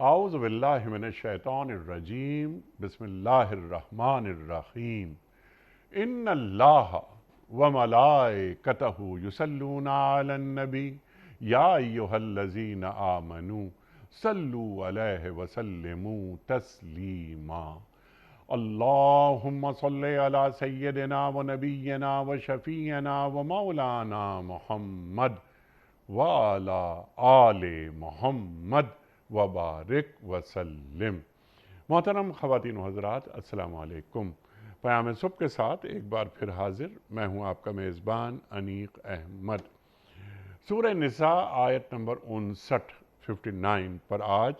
اعوذ باللہ من الشیطان الرجیم بسم اللہ الرحمن الرحیم ان اللہ وملائکتہ یصلون علی النبی یا ایہا الذین آمنوا صلوا علیہ وسلموا تسلیما اللہم صلی علی سیدنا ونبینا وشفیعنا ومولانا محمد وعلی آل محمد وبارک وسلم۔ محترم خواتین و حضرات، السلام علیکم۔ پیام صبح کے ساتھ ایک بار پھر حاضر میں ہوں آپ کا میزبان انیق احمد۔ سورہ نساء آیت نمبر 59 پر آج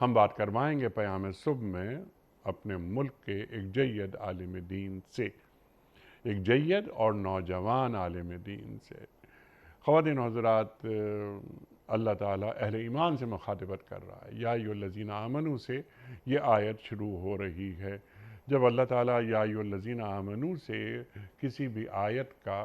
ہم بات کروائیں گے پیام صبح میں اپنے ملک کے ایک جید عالم دین سے، ایک جید اور نوجوان عالم دین سے۔ خواتین و حضرات، اللہ تعالیٰ اہل ایمان سے مخاطبت کر رہا ہے۔ یا ایھا الذین آمنوا سے یہ آیت شروع ہو رہی ہے۔ جب اللہ تعالیٰ یا ایھا الذین آمنوا سے کسی بھی آیت کا،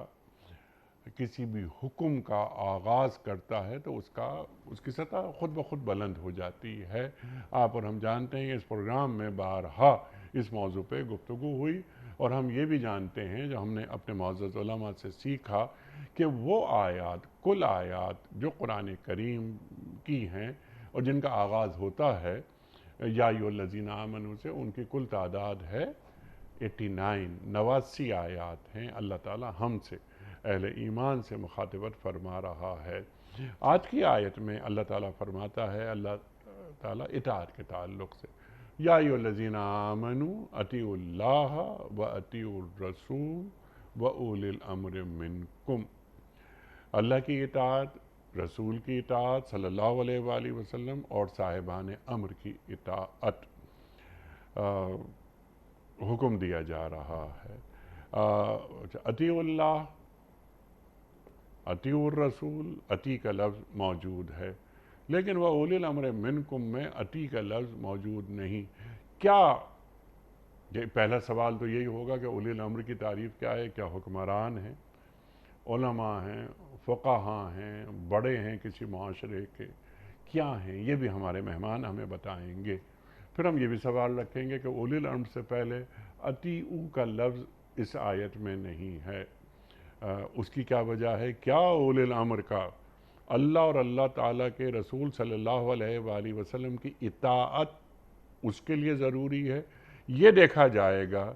کسی بھی حکم کا آغاز کرتا ہے تو اس کی سطح خود بخود بلند ہو جاتی ہے۔ آپ اور ہم جانتے ہیں، اس پروگرام میں بارہا اس موضوع پہ گفتگو ہوئی، اور ہم یہ بھی جانتے ہیں، جو ہم نے اپنے معزز علماء سے سیکھا، کہ وہ آیات، کل آیات جو قرآن کریم کی ہیں اور جن کا آغاز ہوتا ہے یا ایھا الذین آمنوا سے، ان کی کل تعداد ہے 89 آیات ہیں۔ اللہ تعالیٰ ہم سے، اہل ایمان سے مخاطبت فرما رہا ہے۔ آج کی آیت میں اللہ تعالیٰ فرماتا ہے، اللہ تعالیٰ اطاعت کے تعلق سے، یا ایھا الذین آمنوا اطیعوا اللہ و اطیعوا الرسول و اولی الامر منکم۔ اللہ کی اطاعت، رسول کی اطاعت صلی اللہ علیہ وآلہ وسلم، اور صاحبان امر کی اطاعت حکم دیا جا رہا ہے۔ اطیعوا اللہ، اطیعوا الرسول، اطیع کا لفظ موجود ہے، لیکن وہ اولی الامر منکم میں اطیع کا لفظ موجود نہیں۔ کیا، پہلا سوال تو یہی ہوگا کہ اولی الامر کی تعریف کیا ہے؟ کیا حکمران ہیں، علماء ہیں، فقہاء ہیں، بڑے ہیں کسی معاشرے کے؟ کیا ہیں؟ یہ بھی ہمارے مہمان ہمیں بتائیں گے۔ پھر ہم یہ بھی سوال رکھیں گے کہ اولی الامر سے پہلے اطیعوا کا لفظ اس آیت میں نہیں ہے، اس کی کیا وجہ ہے؟ کیا اولی الامر کا اللہ اور اللہ تعالیٰ کے رسول صلی اللہ علیہ وآلہ وسلم کی اطاعت اس کے لیے ضروری ہے؟ یہ دیکھا جائے گا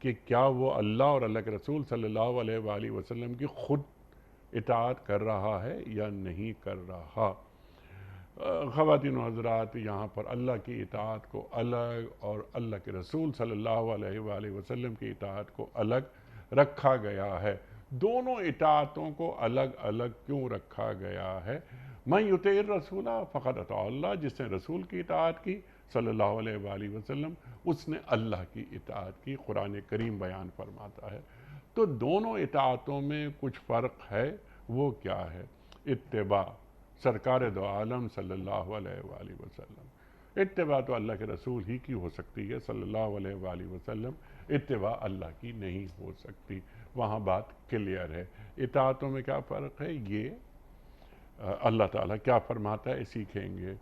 کہ کیا وہ اللہ اور اللہ کے رسول صلی اللہ علیہ وآلہ وسلم کی خود اطاعت کر رہا ہے یا نہیں کر رہا۔ خواتین و حضرات، یہاں پر اللہ کی اطاعت کو الگ اور اللہ کے رسول صلی اللہ علیہ وآلہ وسلم کی اطاعت کو الگ رکھا گیا ہے۔ دونوں اطاعتوں کو الگ الگ کیوں رکھا گیا ہے؟ من یطیع الرسول فقد اطاع اللہ، جس نے رسول کی اطاعت کی صلی اللہ علیہ وآلہ وسلم، اس نے اللہ کی اطاعت کی، قرآن کریم بیان فرماتا ہے۔ تو دونوں اطاعتوں میں کچھ فرق ہے، وہ کیا ہے؟ اتباع سرکار دو عالم صلی اللہ علیہ وآلہ وسلم۔ اتباع تو اللہ کے رسول ہی کی ہو سکتی ہے صلی اللہ علیہ وآلہ وسلم، اتباع اللہ کی نہیں ہو سکتی۔ وہاں بات کلیئر ہے۔ اطاعتوں میں کیا فرق ہے، یہ اللہ تعالیٰ کیا فرماتا ہے سیکھیں گے۔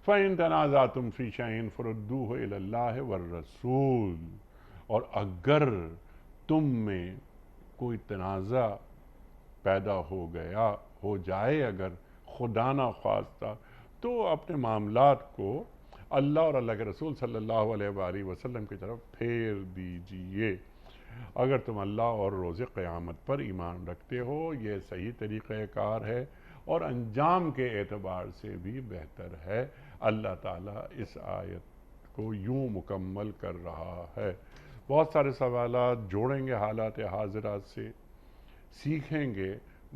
فَإِن تَنَازَعْتُمْ فِي شَيْءٍ فَرُدُّوهُ إِلَى اللَّهِ وَالرَّسُولِ، اور اگر تم میں کوئی تنازع پیدا ہو جائے، اگر خدا نہ خواستہ، تو اپنے معاملات کو اللہ اور اللہ کے رسول صلی اللہ علیہ وآلہ وسلم کی طرف پھیر دیجئے۔ اگر تم اللہ اور روز قیامت پر ایمان رکھتے ہو، یہ صحیح طریقہ کار ہے اور انجام کے اعتبار سے بھی بہتر ہے۔ اللہ تعالیٰ اس آیت کو یوں مکمل کر رہا ہے۔ بہت سارے سوالات جوڑیں گے حالات حاضرات سے، سیکھیں گے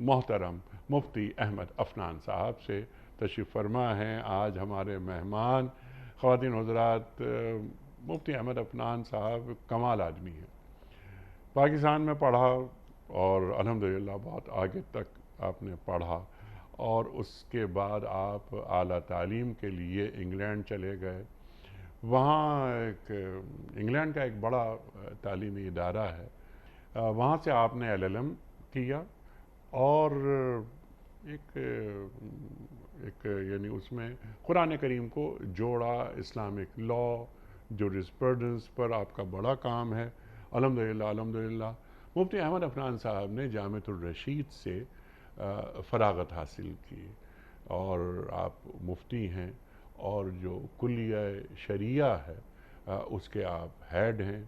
محترم مفتی احمد عفنان صاحب سے۔ تشریف فرما ہیں آج ہمارے مہمان۔ خواتین حضرات، مفتی احمد عفنان صاحب کمال آدمی ہیں۔ پاکستان میں پڑھا اور الحمدللہ بہت آگے تک آپ نے پڑھا، اور اس کے بعد آپ اعلیٰ تعلیم کے لیے انگلینڈ چلے گئے۔ وہاں انگلینڈ کا ایک بڑا تعلیمی ادارہ ہے، وہاں سے آپ نے LLM کیا، اور ایک ایک یعنی اس میں قرآن کریم کو جوڑا، اسلامک لا، جورسپروڈنس پر آپ کا بڑا کام ہے، الحمدللہ الحمدللہ۔ مفتی احمد عفنان صاحب نے جامعۃ الرشید سے فراغت حاصل کی اور آپ مفتی ہیں، اور جو کلیہ شریعہ ہے اس کے آپ ہیڈ ہیں،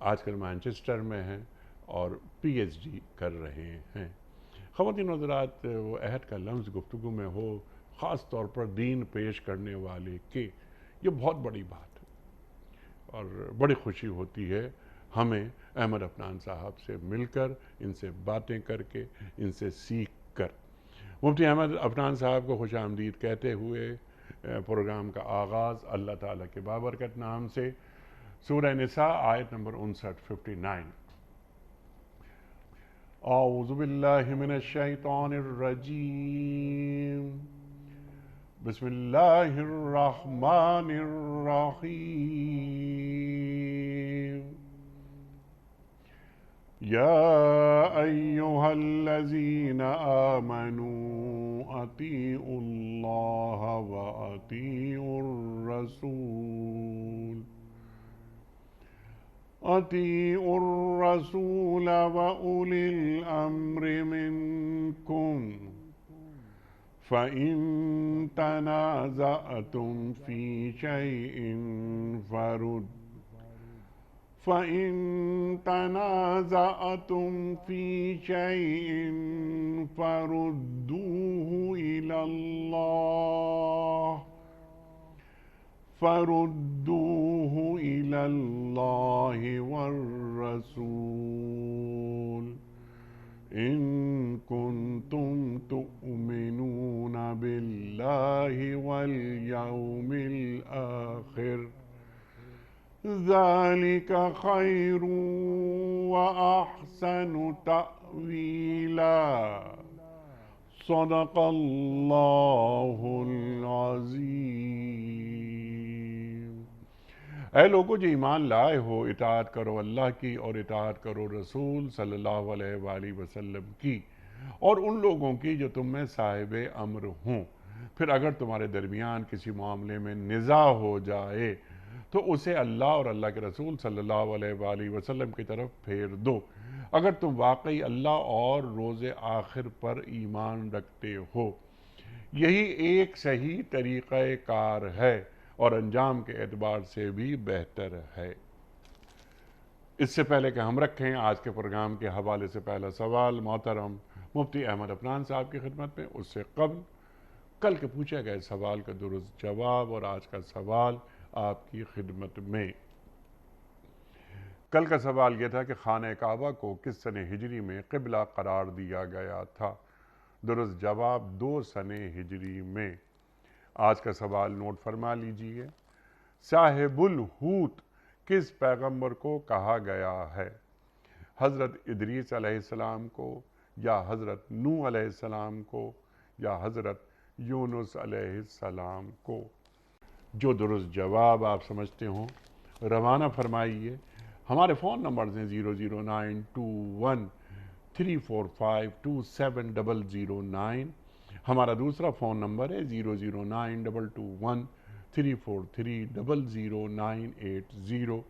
آج کل مانچسٹر میں ہیں اور پی ایچ ڈی کر رہے ہیں۔ خواتین و حضرات، وہ عہد کا لفظ گفتگو میں ہو، خاص طور پر دین پیش کرنے والے کے، یہ بہت بڑی بات ہے اور بڑی خوشی ہوتی ہے ہمیں احمد عفنان صاحب سے مل کر، ان سے باتیں کر کے، ان سے سیکھ کر۔ مفتی احمد عفنان صاحب کو خوش آمدید کہتے ہوئے پروگرام کا آغاز اللہ تعالیٰ کے بابرکت نام سے، سورہ نساء آیت نمبر 59۔ اعوذ باللہ من الشیطان الرجیم، بسم اللہ الرحمن الرحیم۔ یا ایہا الذین آمنوا اطیعوا اللہ واطیعوا الرسول، اطیعوا الرسول وأولی الامر منکم، فإن تنازعتم في شيء فردوه إلى الله والرسول إن كنتم تؤمنون بالله واليوم الآخر، ذلك خير وأحسن تأويلا، صدق اللہ العظیم۔ اے لوگو جو ایمان لائے ہو، اطاعت کرو اللہ کی اور اطاعت کرو رسول صلی اللہ علیہ وآلہ وسلم کی، اور ان لوگوں کی جو تم میں صاحب امر ہوں۔ پھر اگر تمہارے درمیان کسی معاملے میں نزاع ہو جائے تو اسے اللہ اور اللہ کے رسول صلی اللہ علیہ وآلہ وسلم کی طرف پھیر دو، اگر تم واقعی اللہ اور روز آخر پر ایمان رکھتے ہو۔ یہی ایک صحیح طریقہ کار ہے اور انجام کے اعتبار سے بھی بہتر ہے۔ اس سے پہلے کہ ہم رکھیں آج کے پروگرام کے حوالے سے پہلا سوال محترم مفتی احمد عفنان صاحب کی خدمت میں، اس سے قبل کل کے پوچھے گئے سوال کا درست جواب اور آج کا سوال آپ کی خدمت میں۔ کل کا سوال یہ تھا کہ خانہ کعبہ کو کس سنہ ہجری میں قبلہ قرار دیا گیا تھا؟ درست جواب 2 سنہ ہجری میں۔ آج کا سوال نوٹ فرما لیجئے۔ صاحب الحوت کس پیغمبر کو کہا گیا ہے؟ حضرت ادریس علیہ السلام کو، یا حضرت نوح علیہ السلام کو، یا حضرت یونس علیہ السلام کو؟ جو درست جواب آپ سمجھتے ہوں روانہ فرمائیے۔ ہمارے فون نمبرز ہیں 0092134527009، ہمارا دوسرا فون نمبر ہے 0092213300980،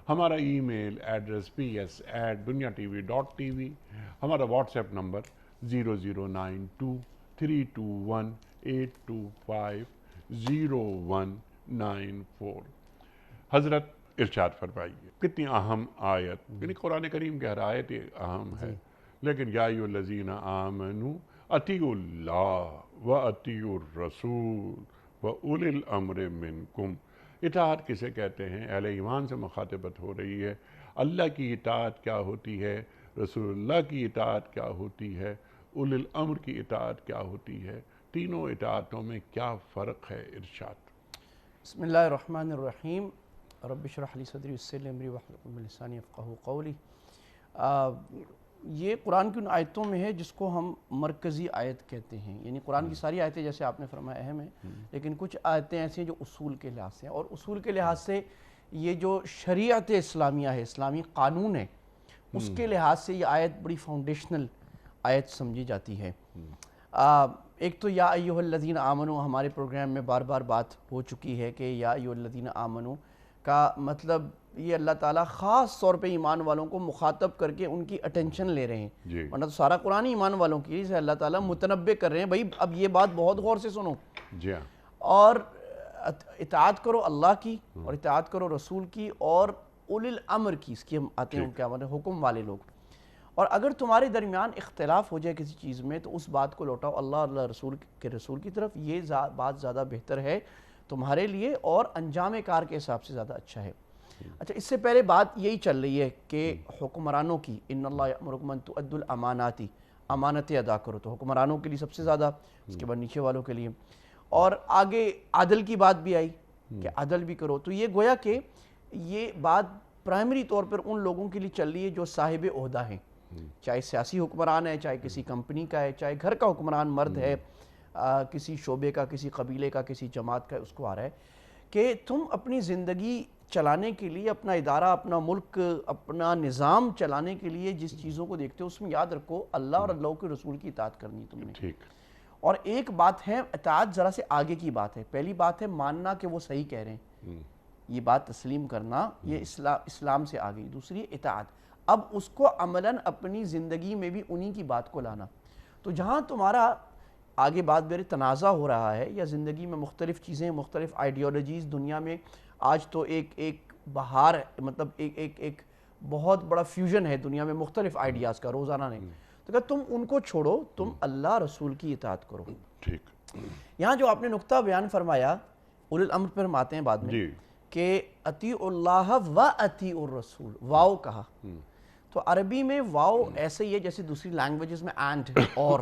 ہمارا ای میل ایڈریس ps@duniatv.tv، ہمارا واٹس ایپ نمبر 009232182509194۔ حضرت ارشاد فرمائیے۔ کتنی اہم آیت، یعنی قرآن کریم کی ہر آیت اہم ہے، لیکن یا ایھا الذین آمنوا اطیعوا اللہ واطیعوا الرسول واولی الامر منکم۔ اطاعت کسے کہتے ہیں؟ اہل ایمان سے مخاطبت ہو رہی ہے۔ اللہ کی اطاعت کیا ہوتی ہے؟ رسول اللہ کی اطاعت کیا ہوتی ہے؟ اولی الامر کی اطاعت کیا ہوتی ہے؟ تینوں اطاعتوں میں کیا فرق ہے؟ ارشاد۔ بسم اللہ الرحمن الرحیم، رب اشرح لی صدری ویسر لی امری واحلل عقدۃ من لسانی یفقہوا قولی۔ یہ قرآن کی ان آیتوں میں ہے جس کو ہم مرکزی آیت کہتے ہیں، یعنی قرآن کی ساری آیتیں جیسے آپ نے فرمایا اہم ہیں، لیکن کچھ آیتیں ایسی ہیں جو اصول کے لحاظ سے ہیں، اور اصول کے لحاظ سے یہ جو شریعت اسلامیہ ہے، اسلامی قانون ہے، اس کے لحاظ سے یہ آیت بڑی فاؤنڈیشنل آیت سمجھی جاتی ہے۔ ایک تو یا ایھا الذین آمنو ہمارے پروگرام میں بار بار بات ہو چکی ہے کہ یا ایھا الذین آمنو کا مطلب یہ اللہ تعالیٰ خاص طور پہ ایمان والوں کو مخاطب کر کے ان کی اٹینشن لے رہے ہیں، جی ورنہ تو سارا قرآن ایمان والوں کی سے اللہ تعالیٰ متنبع کر رہے ہیں، بھائی اب یہ بات بہت غور سے سنو، جی ہاں اور اطاعت کرو اللہ کی اور اطاعت کرو رسول کی اور اولی الامر کی، اس کی ہم آتے ہیں کیا مطلب حکم والے لوگ، اور اگر تمہارے درمیان اختلاف ہو جائے کسی چیز میں تو اس بات کو لوٹاؤ اللہ رسول کی طرف، یہ بات زیادہ بہتر ہے تمہارے لیے اور انجام کار کے حساب سے زیادہ اچھا ہے۔ اچھا، اس سے پہلے بات یہی چل رہی ہے کہ حکمرانوں کی ان اللہ یأمرکم ان تؤدوا الامانات، امانتیں ادا کرو، تو حکمرانوں کے لیے سب سے زیادہ، اس کے بعد نیچے والوں کے لیے، اور آگے عدل کی بات بھی آئی کہ عدل بھی کرو، تو یہ گویا کہ یہ بات پرائمری طور پر ان لوگوں کے لیے چل رہی ہے جو صاحب عہدہ ہیں، چاہے سیاسی حکمران ہے، چاہے کسی کمپنی کا ہے، چاہے گھر کا حکمران مرد ہے، کسی شعبے کا، کسی قبیلے کا، کسی جماعت کا، اس کو آ رہا ہے کہ تم اپنی زندگی چلانے کے لیے، اپنا ادارہ، اپنا ملک، اپنا نظام چلانے کے لیے جس چیزوں کو دیکھتے ہو اس میں یاد رکھو اللہ اور اللہ کے رسول کی اطاعت کرنی تم نے۔ ٹھیک، اور ایک بات ہے اطاعت ذرا سے آگے کی بات ہے، پہلی بات ہے ماننا کہ وہ صحیح کہہ رہے ہیں، یہ بات تسلیم کرنا، یہ اسلام سے آگئی۔ دوسری اطاعت، اب اس کو عملاً اپنی زندگی میں بھی انہی کی بات کو لانا، تو جہاں تمہارا آگے بات میرے تنازع ہو رہا ہے یا زندگی میں مختلف چیزیں، مختلف آئیڈیالوجیز دنیا میں آج تو ایک بہار ہے، مطلب ایک بہت بڑا فیوژن ہے دنیا میں مختلف آئیڈیاز کا روزانہ نہیں، تو کہ تم ان کو چھوڑو، تم اللہ رسول کی اطاعت کرو۔ ٹھیک، یہاں جو آپ نے نقطہ بیان فرمایا اولی الامر پر ہم آتے ہیں بعد میں جی کہ اطیعوا اللہ و اطیعوا الرسول، واو کہا، تو عربی میں واو ایسے ہی ہے جیسے دوسری لینگویجز میں اینڈ اور،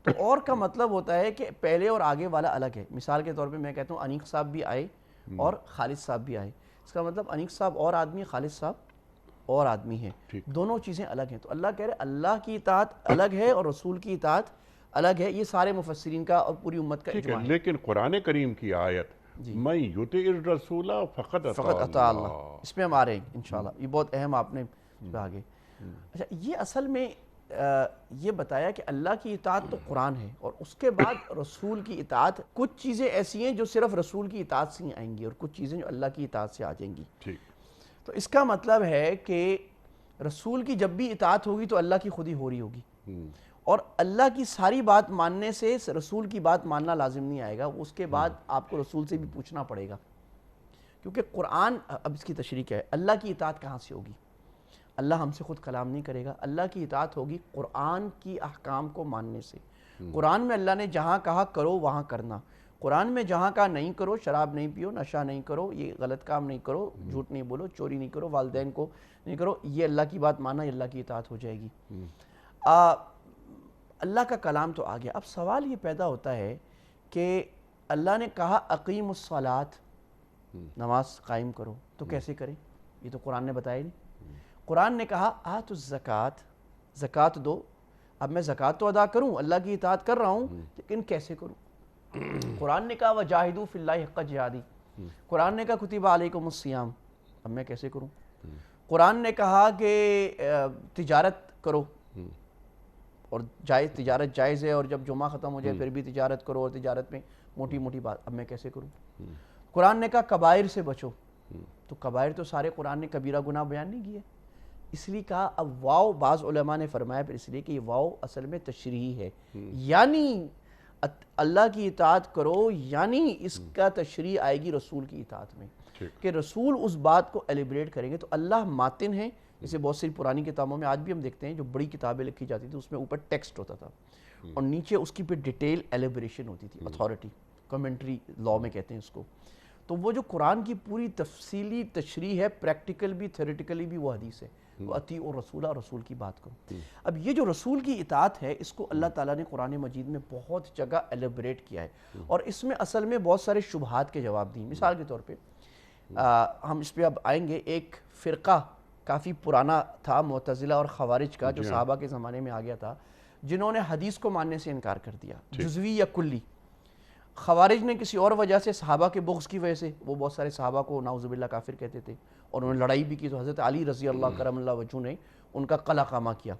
تو اور کا مطلب ہوتا ہے کہ پہلے اور آگے والا الگ ہے۔ مثال کے طور پہ میں کہتا ہوں انیق صاحب بھی آئے اور خالد صاحب بھی آئے، اس کا مطلب انیق صاحب اور آدمی، خالد صاحب اور آدمی ہے، دونوں چیزیں الگ ہیں، تو اللہ کہہ رہے اللہ کی اطاعت الگ ہے اور رسول کی اطاعت الگ ہے، یہ سارے مفسرین کا اور پوری امت کا ٹھیک ہے، اجماع ہے۔ لیکن قرآن کریم کی آیت من یطع الرسول فقد فقط اطاع اطاع اللہ، اللہ، اس میں ہم آ رہے ہیں انشاءاللہ، یہ بہت اہم آپ نے اس پہ آگے۔ اچھا، یہ اصل میں یہ بتایا کہ اللہ کی اطاعت تو قرآن ہے اور اس کے بعد رسول کی اطاعت، کچھ چیزیں ایسی ہیں جو صرف رسول کی اطاعت سے ہی آئیں گی اور کچھ چیزیں جو اللہ کی اطاعت سے آ جائیں گی۔ ٹھیک، تو اس کا مطلب ہے کہ رسول کی جب بھی اطاعت ہوگی تو اللہ کی خود ہی ہو رہی ہوگی، اور اللہ کی ساری بات ماننے سے رسول کی بات ماننا لازم نہیں آئے گا، اس کے بعد آپ کو رسول سے بھی پوچھنا پڑے گا، کیونکہ قرآن، اب اس کی تشریح کیا ہے، اللہ کی اطاعت کہاں سے ہوگی؟ اللہ ہم سے خود کلام نہیں کرے گا، اللہ کی اطاعت ہوگی قرآن کی احکام کو ماننے سے۔ قرآن میں اللہ نے جہاں کہا کرو وہاں کرنا، قرآن میں جہاں کہا نہیں کرو، شراب نہیں پیو، نشہ نہیں کرو، یہ غلط کام نہیں کرو، جھوٹ نہیں بولو، چوری نہیں کرو، والدین کو نہیں کرو، یہ اللہ کی بات ماننا، یہ اللہ کی اطاعت ہو جائے گی۔ اللہ کا کلام تو آ گیا، اب سوال یہ پیدا ہوتا ہے کہ اللہ نے کہا اقیم الصلاۃ، نماز قائم کرو، تو کیسے کریں؟ یہ تو قرآن نے بتایا نہیں۔ قرآن نے کہا آت الزکوٰۃ، زکوٰۃ دو، اب میں زکوٰۃ تو ادا کروں، اللہ کی اطاعت کر رہا ہوں، لیکن کیسے کروں؟ قرآن نے کہا وجاہدوا فی اللہ حق جہادی، قرآن نے کہا کتب علیکم الصیام، اب میں کیسے کروں؟ قرآن نے کہا کہ تجارت کرو، اور تجارت جائز ہے، اور جب جمعہ ختم ہو جائے پھر بھی تجارت کرو، اور تجارت میں موٹی موٹی بات، اب میں کیسے کروں؟ قرآن نے کہا کبائر سے بچو، تو کبائر تو سارے قرآن نے کبیرہ گناہ بیان نہیں کیے، اس لیے کہا اب واو، بعض علماء نے فرمایا پھر اس لیے کہ یہ واو اصل میں تشریحی ہے، یعنی اللہ کی اطاعت کرو، یعنی اس کا تشریح آئے گی رسول کی اطاعت میں، کہ رسول اس بات کو ایلیبریٹ کریں گے، تو اللہ ماتن ہے، جیسے بہت سی پرانی کتابوں میں آج بھی ہم دیکھتے ہیں جو بڑی کتابیں لکھی جاتی تھی اس میں اوپر ٹیکسٹ ہوتا تھا اور نیچے اس کی پہ ڈیٹیل ایلیبریشن ہوتی تھی، اتھارٹی، کمنٹری لاء میں کہتے ہیں اس کو، تو وہ جو قرآن کی پوری تفصیلی تشریح ہے، پریکٹیکل بھی تھیوریٹیکلی بھی، وہ حدیث ہے، اطیعوا الرسول، رسول کی بات کرو۔ اب یہ جو رسول کی اطاعت ہے، اس کو اللہ تعالیٰ نے قرآن مجید میں بہت جگہ ایلیبریٹ کیا ہے، اور اس میں اصل میں بہت سارے شبہات کے جواب دیں۔ مثال کے طور پہ ہم اس پہ اب آئیں گے، ایک فرقہ کافی پرانا تھا معتزلہ اور خوارج کا، جو صحابہ کے زمانے میں آ گیا تھا، جنہوں نے حدیث کو ماننے سے انکار کر دیا، جزوی یا کلی۔ خوارج نے کسی اور وجہ سے، صحابہ کے بغض کی وجہ سے، وہ بہت سارے صحابہ کو نعوذ باللہ کافر کہتے تھے، اور انہوں نے لڑائی بھی کی، تو حضرت علی رضی اللہ کرم اللہ وجہہ نے ان کا قلع قامہ کیا۔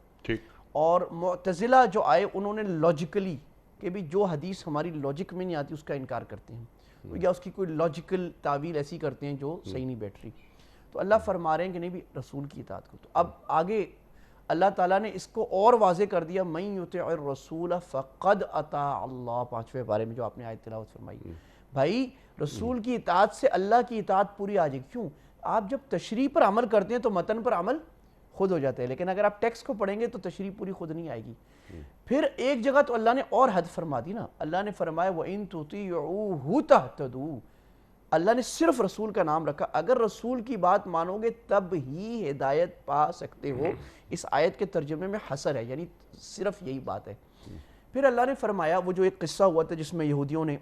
اور معتزلہ جو آئے، انہوں نے لاجیکلی کہ بھی جو حدیث ہماری لاجک میں نہیں آتی اس کا انکار کرتے ہیں یا اس کی کوئی لاجیکل تعویل ایسی کرتے ہیں جو صحیح نہیں بیٹھ رہی. تو اللہ فرما رہے ہیں کہ نہیں بھی رسول کی اطاعت کو. تو اب آگے اللہ تعالیٰ نے اس کو اور واضح کر دیا, من یطع الرسول فقد اطاع اللہ, 5ویں پارے میں جو آپ نے آیت تلاوت فرمائی. بھائی رسول کی اطاعت سے اللہ کی اطاعت پوری آ جائے گی. کیوں؟ آپ جب تشریح پر عمل کرتے ہیں تو متن پر عمل خود ہو جاتا ہے, لیکن اگر آپ ٹیکسٹ کو پڑھیں گے تو تشریح پوری خود نہیں آئے گی. پھر ایک جگہ تو اللہ نے اور حد فرما دی نا, اللہ نے فرمایا وَإِن تُطِيعُوهُ تَهْتَدُوا, اللہ نے صرف رسول کا نام رکھا, اگر رسول کی بات مانو گے تب ہی ہدایت پا سکتے ہو. اس آیت کے ترجمے میں حصر ہے, یعنی صرف یہی بات ہے. پھر اللہ نے فرمایا وہ جو ایک قصہ ہوا تھا جس میں یہودیوں نے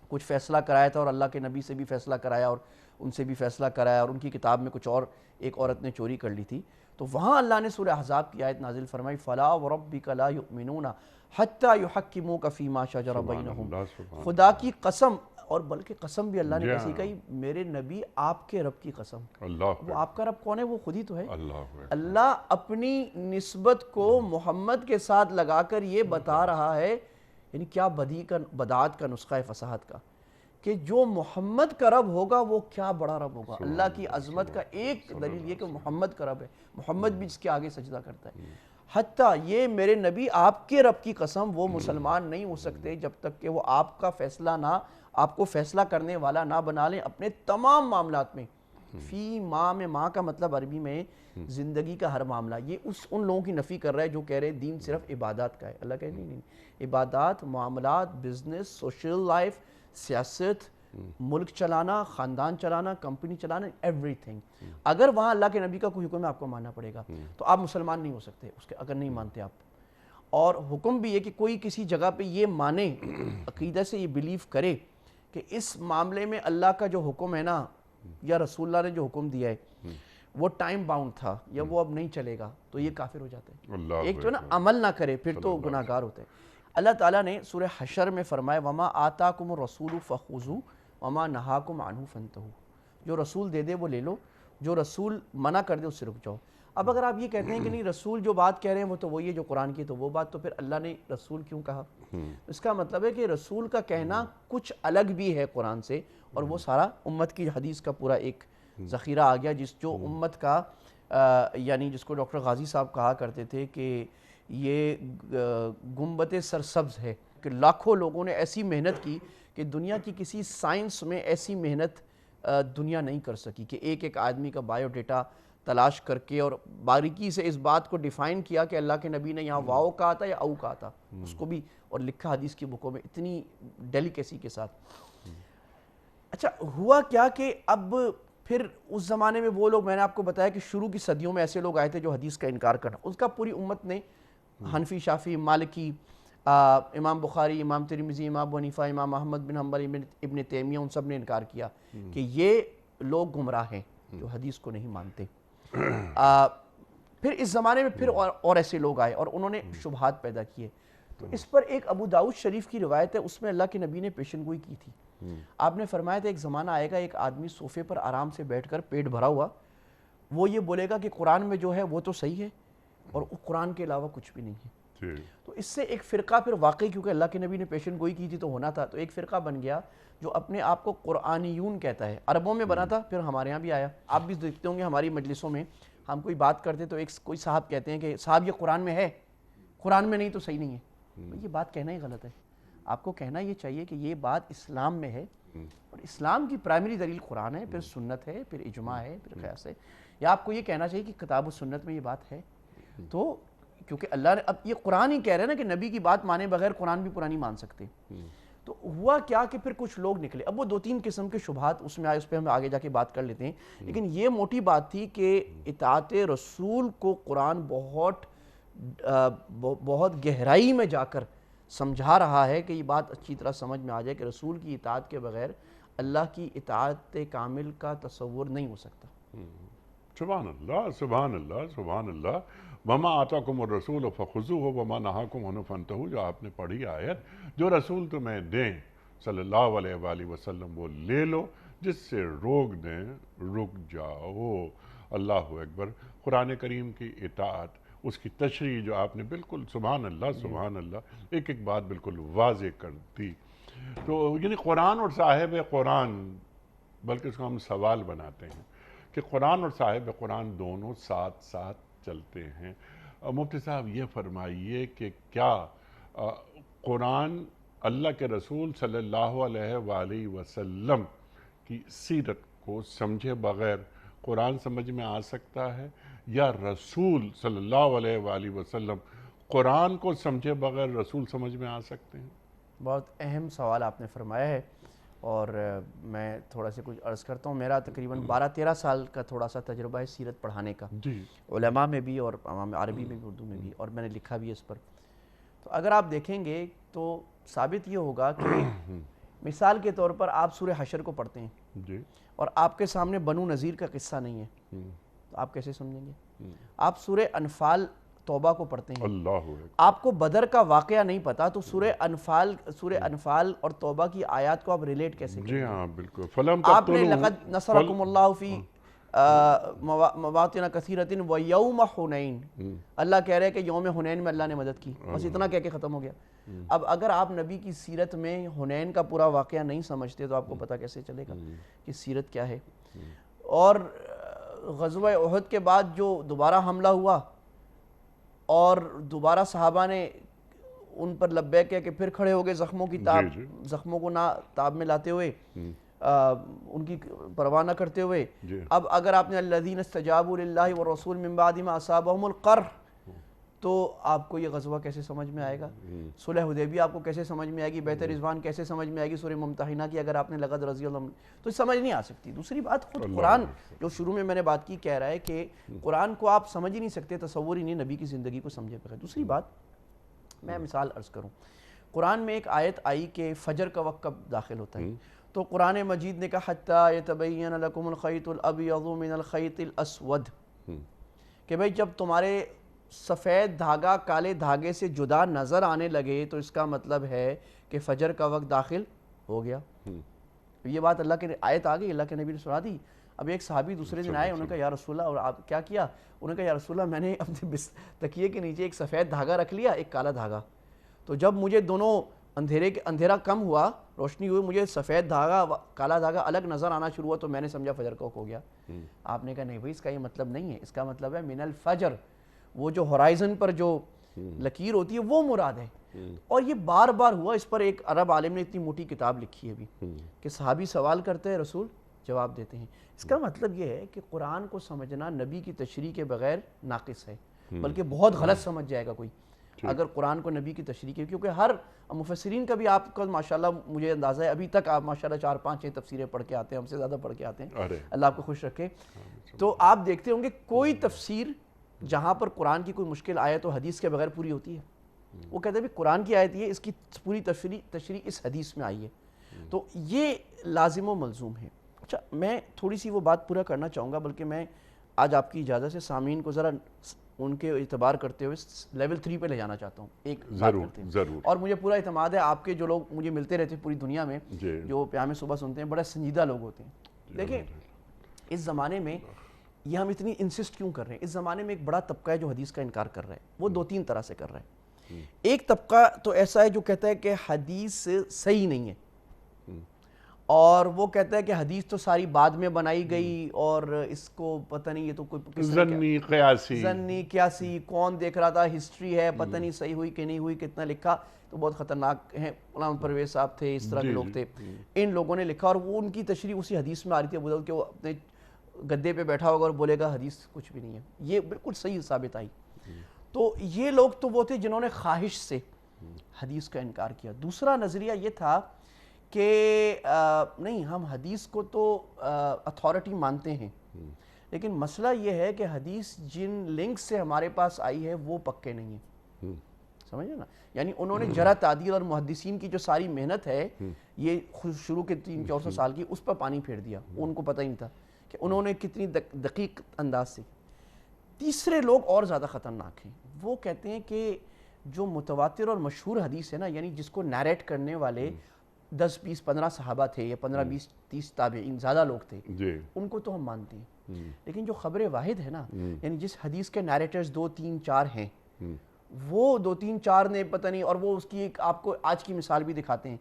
کچھ فیصلہ کرایا تھا اور اللہ کے نبی سے بھی فیصلہ کرایا اور ان سے بھی فیصلہ کرایا, اور ان کی کتاب میں کچھ اور ایک عورت نے چوری کر لی تھی. تو وہاں اللہ نے سورہ احزاب کی آیت نازل فرمائی فَلَا وَرَبِّكَ لَا يُؤْمِنُونَ حَتَّى يُحَكِّمُوكَ فِي مَا شَجَرَ بَيْنَهُمْ. خدا کی قسم, اور بلکہ قسم بھی اللہ نے کیسی کہی, میرے نبی آپ کے رب کی قسم. وہ آپ کا رب کون ہے؟ وہ خود ہی تو ہے. اللہ اپنی نسبت کو محمد کے ساتھ لگا کر یہ بتا رہا ہے, یعنی کیا بدعات کا نسخہ ہے فصاحت کا, کہ جو محمد کا رب ہوگا وہ کیا بڑا رب ہوگا. اللہ کی عظمت کا ایک دلیل یہ کہ محمد کا رب ہے, محمد بھی جس کے آگے سجدہ کرتا ہے. حتیٰ یہ میرے نبی آپ کے رب کی قسم, وہ مسلمان نہیں ہو سکتے جب تک کہ وہ آپ کا فیصلہ نہ, آپ کو فیصلہ کرنے والا نہ بنا لیں اپنے تمام معاملات میں. فی ماں میں, ماں کا مطلب عربی میں زندگی کا ہر معاملہ. یہ ان لوگوں کی نفی کر رہا ہے جو کہہ رہے ہیں دین صرف عبادات کا ہے. اللہ کہہ نہیں, عبادات, معاملات, بزنس, سوشل لائف, سیاست, ملک چلانا, خاندان چلانا, کمپنی چلانا, ایوری تھنگ. اگر وہاں اللہ کے نبی کا کوئی حکم ہے آپ کو ماننا پڑے گا, تو آپ مسلمان نہیں ہو سکتے اس کے اگر نہیں مانتے آپ. اور حکم بھی ہے کہ کوئی کسی جگہ پہ یہ مانے, عقیدہ سے یہ بیلیف کرے کہ اس معاملے میں اللہ کا جو حکم ہے نا یا رسول اللہ نے جو حکم دیا ہے وہ ٹائم باؤنڈ تھا یا وہ اب نہیں چلے گا, تو یہ کافر ہو جاتا ہے. ایک جو نا عمل نہ کرے پھر تو گناہ گار ہوتا ہے. اللہ تعالیٰ نے سورہ حشر میں فرمایا وَمَا آتَاكُمُ الرَّسُولُ فَخُذُوهُ وَمَا نَهَاكُمْ عَنْهُ فَانْتَهُوا. جو رسول دے دے وہ لے لو, جو رسول منع کر دے اس سے رک جاؤ. اب اگر آپ یہ کہتے ہیں کہ نہیں رسول جو بات کہہ رہے ہیں وہ تو وہی ہے جو قرآن کی, تو وہ بات تو پھر اللہ نے رسول کیوں کہا؟ اس کا مطلب ہے کہ رسول کا کہنا کچھ الگ بھی ہے قرآن سے, اور وہ سارا امت کی حدیث کا پورا ایک ذخیرہ آ گیا, جو امت کا یعنی جس کو ڈاکٹر غازی صاحب کہا کرتے تھے کہ یہ گنبد سرسبز ہے, کہ لاکھوں لوگوں نے ایسی محنت کی کہ دنیا کی کسی سائنس میں ایسی محنت دنیا نہیں کر سکی, کہ ایک ایک آدمی کا بایو ڈیٹا تلاش کر کے اور باریکی سے اس بات کو ڈیفائن کیا کہ اللہ کے نبی نے یہاں واؤ کہا تھا یا او کہا تھا, اس کو بھی اور لکھا حدیث کی بکوں میں اتنی ڈیلیکیسی کے ساتھ. اچھا ہوا کیا کہ اب پھر اس زمانے میں وہ لوگ, میں نے آپ کو بتایا کہ شروع کی صدیوں میں ایسے لوگ آئے تھے جو حدیث کا انکار کرنا, اس کا پوری امت نے, حنفی, شافعی, مالکی, امام بخاری, امام ترمذی, امام ابو حنیفہ, امام احمد بن حنبل, ابن تیمیہ, ان سب نے انکار کیا کہ یہ لوگ گمراہ ہیں جو حدیث کو نہیں مانتے. پھر اس زمانے میں پھر اور ایسے لوگ آئے اور انہوں نے شبہات پیدا کیے. تو اس پر ایک ابو داؤد شریف کی روایت ہے, اس میں اللہ کے نبی نے پیشن گوئی کی تھی. آپ نے فرمایا تھا ایک زمانہ آئے گا ایک آدمی صوفے پر آرام سے بیٹھ کر پیٹ بھرا ہوا, وہ یہ بولے گا کہ قرآن میں جو ہے وہ تو صحیح ہے اور قرآن کے علاوہ کچھ بھی نہیں ہے. تو اس سے ایک فرقہ پھر واقعی, کیونکہ اللہ کے نبی نے پیشن گوئی کی تھی تو ہونا تھا, تو ایک فرقہ بن گیا جو اپنے آپ کو قرآنیون کہتا ہے. عربوں میں بنا تھا, پھر ہمارے یہاں بھی آیا. آپ بھی دیکھتے ہوں گے ہماری مجلسوں میں ہم کوئی بات کرتے تو ایک کوئی صاحب کہتے ہیں کہ صاحب یہ قرآن میں ہے, قرآن میں نہیں تو صحیح نہیں ہے. یہ بات کہنا ہی غلط ہے. آپ کو کہنا یہ چاہیے کہ یہ بات اسلام میں ہے, اور اسلام کی پرائمری دلیل قرآن ہے, پھر سنت ہے, پھر اجماع ہے, پھر قیاس ہے. یا آپ کو یہ کہنا چاہیے کہ کتاب و سنت میں یہ بات ہے. تو کیونکہ اللہ نے, اب یہ قرآن ہی کہہ رہے ہیں نا کہ نبی کی بات مانے بغیر قرآن بھی پرانی مان سکتے. تو ہوا کیا کہ پھر کچھ لوگ نکلے. اب وہ 2-3 قسم کے شبہات اس میں آئے, اس پہ ہم آگے جا کے بات کر لیتے ہیں. لیکن یہ موٹی بات تھی کہ اطاعت رسول کو قرآن بہت گہرائی میں جا کر سمجھا رہا ہے کہ یہ بات اچھی طرح سمجھ میں آ جائے کہ رسول کی اطاعت کے بغیر اللہ کی اطاعت کامل کا تصور نہیں ہو سکتا. سبحان اللہ, سبحان اللہ, سبحان اللہ. وما آتاکم الرسول فخذوہ وما نہاکم عنہ فانتہوا, جو آپ نے پڑھی آیت, جو رسول تمہیں دیں صلی اللہ علیہ وآلہ وسلم وہ لے لو, جس سے روک دیں رک جاؤ. اللہ اکبر. قرآن کریم کی اطاعت اس کی تشریح جو آپ نے بالکل سبحان اللہ ایک ایک بات بالکل واضح کر دی. تو یعنی قرآن اور صاحب قرآن، بلکہ اس کو ہم سوال بناتے ہیں کہ قرآن اور صاحب قرآن دونوں ساتھ ساتھ چلتے ہیں. مفتی صاحب یہ فرمائیے کہ کیا قرآن اللہ کے رسول صلی اللہ علیہ وآلہ وسلم کی سیرت کو سمجھے بغیر قرآن سمجھ میں آ سکتا ہے، یا رسول صلی اللہ علیہ وآلہ وسلم قرآن کو سمجھے بغیر رسول سمجھ میں آ سکتے ہیں؟ بہت اہم سوال آپ نے فرمایا ہے، اور میں تھوڑا سا کچھ عرض کرتا ہوں. میرا تقریباً 12-13 سال کا تھوڑا سا تجربہ ہے سیرت پڑھانے کا، جی علماء میں بھی اور عوام عربی میں بھی، اردو میں بھی، اور میں نے لکھا بھی اس پر. تو اگر آپ دیکھیں گے تو ثابت یہ ہوگا کہ مثال کے طور پر آپ سورہ حشر کو پڑھتے ہیں جی اور آپ کے سامنے بنو نذیر کا قصہ نہیں ہے، تو آپ کیسے سمجھیں گے؟ آپ سورہ انفال توبہ کو پڑھتے ہیں، اللہ اکبر، آپ کو بدر کا واقعہ نہیں پتا، تو سورہ انفال اور توبہ کی آیات کو آپ ریلیٹ کیسے کریں؟ جی ہاں بالکل. فلم آپ نے لقد نصرکم اللہ فی مواطن کثیرۃ ویوم حنین، اللہ کہہ رہے ہیں کہ یوم حنین میں اللہ نے مدد کی، بس اتنا کہہ کے ختم ہو گیا. اب اگر آپ نبی کی سیرت میں حنین کا پورا واقعہ نہیں سمجھتے تو آپ کو پتہ کیسے چلے گا کہ سیرت کیا ہے؟ اور غزوہ احد کے بعد جو دوبارہ حملہ ہوا اور دوبارہ صحابہ نے ان پر لبیک کیا کہ پھر کھڑے ہو گئے زخموں کو نہ تاب میں لاتے ہوئے، ان کی پرواہ نہ کرتے ہوئے. اب اگر آپ نے الذین استجابوا للہ والرسول من بعد ما اصابہم القرح، تو آپ کو یہ غزوہ کیسے سمجھ میں آئے گا؟ صلح حدیبیہ آپ کو کیسے سمجھ میں آئے گی؟ بیعت رضوان کیسے سمجھ میں آئے گی؟ سورہ ممتحنہ کی اگر آپ نے لقد رضی اللہ عنہ، تو سمجھ نہیں آ سکتی. دوسری بات، خود قرآن جو شروع میں نے بات کی کہہ رہا ہے کہ قرآن کو آپ سمجھ ہی نہیں سکتے، تصور ہی نہیں نبی کی زندگی کو سمجھے بغیر. دوسری بات میں مثال عرض کروں، قرآن میں ایک آیت آئی کہ فجر کا وقت کب داخل ہوتا ہے، تو قرآن مجید نے کہا حتی یتبین لکم الخیط الابیض من الخیط الاسود، کہ بھئی جب تمہارے سفید دھاگا کالے دھاگے سے جدا نظر آنے لگے تو اس کا مطلب ہے کہ فجر کا وقت داخل ہو گیا. یہ بات اللہ کے آیت آ گئی، اللہ کے نبی نے سنا دی. اب ایک صحابی دوسرے دن آئے، انہوں نے کہا یا رسول اللہ، اور آپ کیا کیا؟ انہوں نے کہا یا رسول اللہ میں نے اپنے تکیے کے نیچے ایک سفید دھاگا رکھ لیا، ایک کالا دھاگا، تو جب مجھے دونوں اندھیرا کم ہوا، روشنی ہوئی، مجھے سفید دھاگا کالا دھاگا الگ نظر آنا شروع ہوا، تو میں نے سمجھا فجر کا وقت ہو گیا. آپ نے کہا نہیں بھائی، اس کا یہ مطلب نہیں ہے، اس کا مطلب ہے من الفجر، وہ جو ہورائزن پر جو لکیر ہوتی ہے وہ مراد ہے. اور یہ بار بار ہوا. اس پر ایک عرب عالم نے اتنی موٹی کتاب لکھی ہے ابھی کہ صحابی سوال کرتے ہیں، رسول جواب دیتے ہیں. اس کا مطلب یہ ہے کہ قرآن کو سمجھنا نبی کی تشریح کے بغیر ناقص ہے، بلکہ بہت غلط سمجھ جائے گا کوئی اگر قرآن کو نبی کی تشریح کے، کیونکہ ہر مفسرین کا بھی آپ کا ماشاءاللہ مجھے اندازہ ہے ابھی تک آپ ماشاءاللہ 4-5 تفسیریں پڑھ کے آتے ہیں، ہم سے زیادہ پڑھ کے آتے ہیں، اللہ آپ کو خوش رکھے. تو آپ دیکھتے ہوں گے کوئی تفسیر جہاں پر قرآن کی کوئی مشکل آیت و حدیث کے بغیر پوری ہوتی ہے، وہ کہتے ہیں بھی قرآن کی آیت یہ اس کی پوری تشریح اس حدیث میں آئی ہے. تو یہ لازم و ملزوم ہے. اچھا، میں تھوڑی سی وہ بات پورا کرنا چاہوں گا، بلکہ میں آج آپ کی اجازت سے سامعین کو ذرا ان کے اعتبار کرتے ہوئے لیول 3 پہ لے جانا چاہتا ہوں. ایک بات کرتے ہیں، ضرور. اور مجھے پورا اعتماد ہے آپ کے جو لوگ مجھے ملتے رہتے ہیں پوری دنیا میں، جو پیام صبح سنتے ہیں، بڑے سنجیدہ لوگ ہوتے ہیں. دیکھیں اس زمانے میں یہ ہم اتنی انسسٹ کیوں کر رہے ہیں؟ اس زمانے میں ایک بڑا طبقہ ہے جو حدیث کا انکار کر رہا ہے. وہ 2-3 طرح سے کر رہا ہے. ایک طبقہ تو ایسا ہے جو کہتا ہے کہ حدیث صحیح نہیں ہے، اور وہ کہتا ہے کہ حدیث تو ساری بعد میں بنائی گئی اور اس کو پتہ نہیں، یہ تو کوئی ظنی قیاسی، کون دیکھ رہا تھا، ہسٹری ہے، پتہ نہیں صحیح ہوئی کہ نہیں ہوئی، کتنا لکھا. تو بہت خطرناک ہیں، علامہ پرویز صاحب تھے، اس طرح کے لوگ تھے، ان لوگوں نے لکھا، اور وہ ان کی تشریح اسی حدیث میں آ رہی تھی ابو داؤد کہ وہ اپنے گدے پہ بیٹھا ہوگا اور بولے گا حدیث کچھ بھی نہیں ہے. یہ بالکل صحیح ثابت آئی. تو یہ لوگ تو وہ تھے جنہوں نے خواہش سے حدیث کا انکار کیا. دوسرا نظریہ یہ تھا کہ نہیں، ہم حدیث کو تو اتھارٹی مانتے ہیں، لیکن مسئلہ یہ ہے کہ حدیث جن لنک سے ہمارے پاس آئی ہے وہ پکے نہیں ہیں. سمجھے نا؟ یعنی انہوں نے جرح تعدیل اور محدثین کی جو ساری محنت ہے یہ شروع کے 300-400 سال کی، اس پر پانی پھیر دیا. ان کو پتہ ہی نہیں تھا کہ انہوں نے کتنی دقیق انداز سے. تیسرے لوگ اور زیادہ خطرناک ہیں. وہ کہتے ہیں کہ جو متواتر اور مشہور حدیث ہے نا، یعنی جس کو نیریٹ کرنے والے 10 20 15 صحابہ تھے یا 15 20 30 تابعین، زیادہ لوگ تھے، جی ان کو تو ہم مانتے ہیں، لیکن جو خبر واحد ہے نا، یعنی جس حدیث کے نیریٹرز 2 3 4 ہیں، وہ 2 3 4 نے پتہ نہیں، اور وہ اس کی ایک آپ کو آج کی مثال بھی دکھاتے ہیں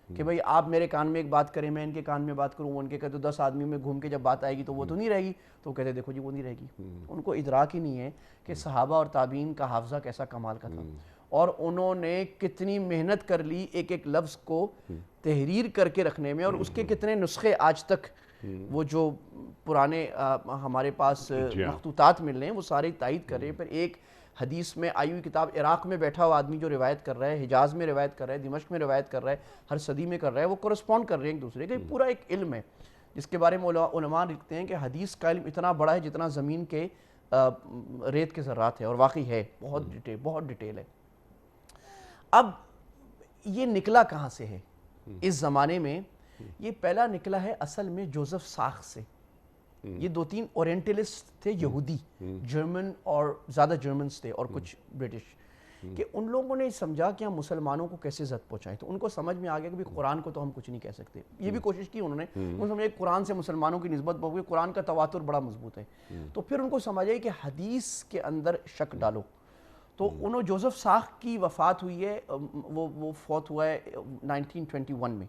کہ بھئی آپ میرے کان میں ایک بات کریں، میں ان کے کان میں بات کروں، وہ ان کے کہتے 10 آدمی میں گھوم کے جب بات آئے گی تو وہ تو نہیں رہے گی، تو وہ کہتے دیکھو جی وہ نہیں رہے گی۔ ان کو ادراک ہی نہیں ہے کہ صحابہ اور تابعین کا حافظہ کیسا کمال کا تھا، اور انہوں نے کتنی محنت کر لی ایک ایک لفظ کو تحریر کر کے رکھنے میں، اور اس کے کتنے نسخے آج تک وہ جو پرانے ہمارے پاس مخطوطات مل رہے ہیں وہ سارے تائید کر رہے ہیں۔ پھر ایک حدیث میں آئی ہوئی کتاب، عراق میں بیٹھا ہوا آدمی جو روایت کر رہا ہے، حجاز میں روایت کر رہا ہے، دمشق میں روایت کر رہا ہے، ہر صدی میں کر رہا ہے، وہ کورسپونڈ کر رہے ہیں ایک دوسرے کا۔ پورا ایک علم ہے جس کے بارے میں علماء لکھتے ہیں کہ حدیث کا علم اتنا بڑا ہے جتنا زمین کے ریت کے ذرات ہے، اور واقعی ہے، بہت ڈیٹیل ہے۔ اب یہ نکلا کہاں سے ہے اس زمانے میں؟ یہ پہلا نکلا ہے اصل میں جوزف ساخ سے۔ یہ 2 3 اورینٹلسٹ تھے یہودی، جرمن، اور زیادہ جرمنز تھے اور کچھ برٹش، کہ ان لوگوں نے سمجھا کہ ہم مسلمانوں کو کیسے زد پہنچائیں۔ تو ان کو سمجھ میں آ گیا کہ قرآن کو تو ہم کچھ نہیں کہہ سکتے۔ یہ بھی کوشش کی انہوں نے، انہوں نے قرآن سے مسلمانوں کی نسبت بہت، قرآن کا تواتر بڑا مضبوط ہے، تو پھر ان کو سمجھ آئی کہ حدیث کے اندر شک ڈالو۔ تو انہوں جوزف ساخ کی وفات ہوئی ہے، وہ فوت ہوا ہے 1921 میں۔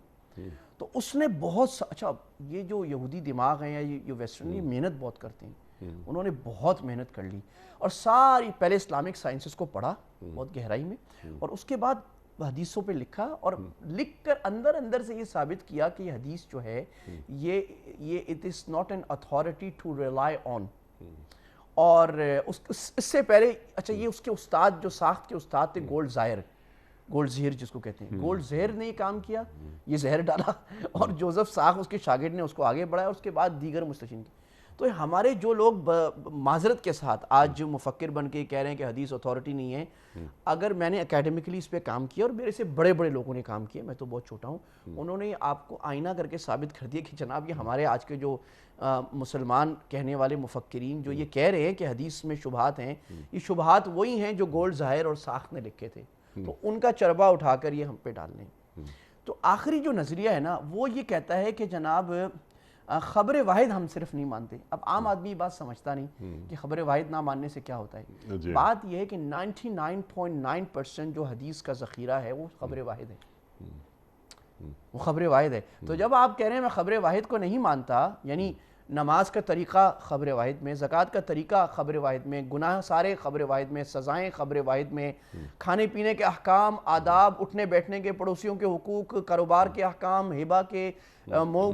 تو اس نے بہت اچھا، یہ جو یہودی دماغ ہیں یا یہ ویسٹرن، یہ محنت بہت کرتے ہیں، انہوں نے بہت محنت کر لی، اور ساری پہلے اسلامک سائنسز کو پڑھا بہت گہرائی میں، اور اس کے بعد حدیثوں پہ لکھا، اور لکھ کر اندر سے یہ ثابت کیا کہ یہ حدیث جو ہے یہ it is not an authority to rely on۔ اور اس سے پہلے اچھا، یہ اس کے استاد جو ساخت کے استاد تھے گولڈ زہر جس کو کہتے ہیں، گولڈ زہر نے یہ کام کیا، یہ زہر ڈالا، اور جوزف ساخ اس کے شاگرد نے اس کو آگے بڑھایا، اس کے بعد دیگر مستشرقین کی۔ تو ہمارے جو لوگ معذرت کے ساتھ آج مفکر بن کے کہہ رہے ہیں کہ حدیث اتھارٹی نہیں ہے، اگر میں نے اکیڈمکلی اس پہ کام کیا، اور میرے سے بڑے بڑے لوگوں نے کام کیا، میں تو بہت چھوٹا ہوں، انہوں نے آپ کو آئینہ کر کے ثابت کر دیا کہ جناب یہ ہمارے آج کے جو مسلمان کہنے والے مفکرین جو یہ کہہ رہے ہیں کہ حدیث میں شبہات ہیں، یہ شبہات وہی ہیں جو گولڈ ظاہر اور ساخت نے لکھے تھے، تو ان کا چربہ اٹھا کر یہ ہم پہ ڈال لیں۔ تو آخری جو نظریہ ہے نا وہ یہ کہتا ہے کہ جناب خبر واحد ہم صرف نہیں مانتے۔ اب عام آدمی بات سمجھتا نہیں کہ خبر واحد نہ ماننے سے کیا ہوتا ہے۔ بات یہ ہے کہ 99.9% جو حدیث کا ذخیرہ ہے وہ خبر واحد ہے، وہ خبر واحد ہے۔ تو جب آپ کہہ رہے ہیں میں خبر واحد کو نہیں مانتا، یعنی نماز کا طریقہ خبر واحد میں، زکوٰۃ کا طریقہ خبر واحد میں، گناہ سارے خبر واحد میں، سزائیں خبر واحد میں، کھانے پینے کے احکام، آداب، اٹھنے بیٹھنے کے، پڑوسیوں کے حقوق، کاروبار کے احکام، ہبہ کے،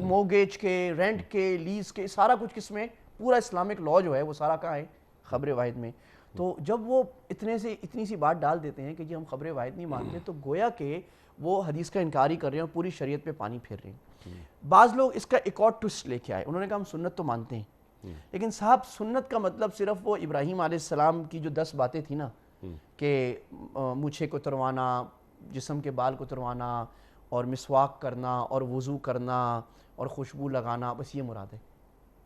موگیج کے، رینٹ کے، لیز کے، سارا کچھ کس میں؟ پورا اسلامک لاء جو ہے وہ سارا کہاں ہے؟ خبر واحد میں۔ تو جب وہ اتنی سی بات ڈال دیتے ہیں کہ جی ہم خبر واحد نہیں مانتے، تو گویا کہ وہ حدیث کا انکار ہی کر رہے ہیں اور پوری شریعت پہ پانی پھیر رہے ہیں۔ بعض لوگ اس کا ایک اور ٹوسٹ لے کے آئے، انہوں نے کہا ہم سنت تو مانتے ہیں، لیکن صاحب سنت کا مطلب صرف وہ ابراہیم علیہ السلام کی جو 10 باتیں تھیں نا، کہ مونچھیں کو تروانا، جسم کے بال کو تروانا، اور مسواک کرنا، اور وضو کرنا، اور خوشبو لگانا، بس یہ مراد ہے۔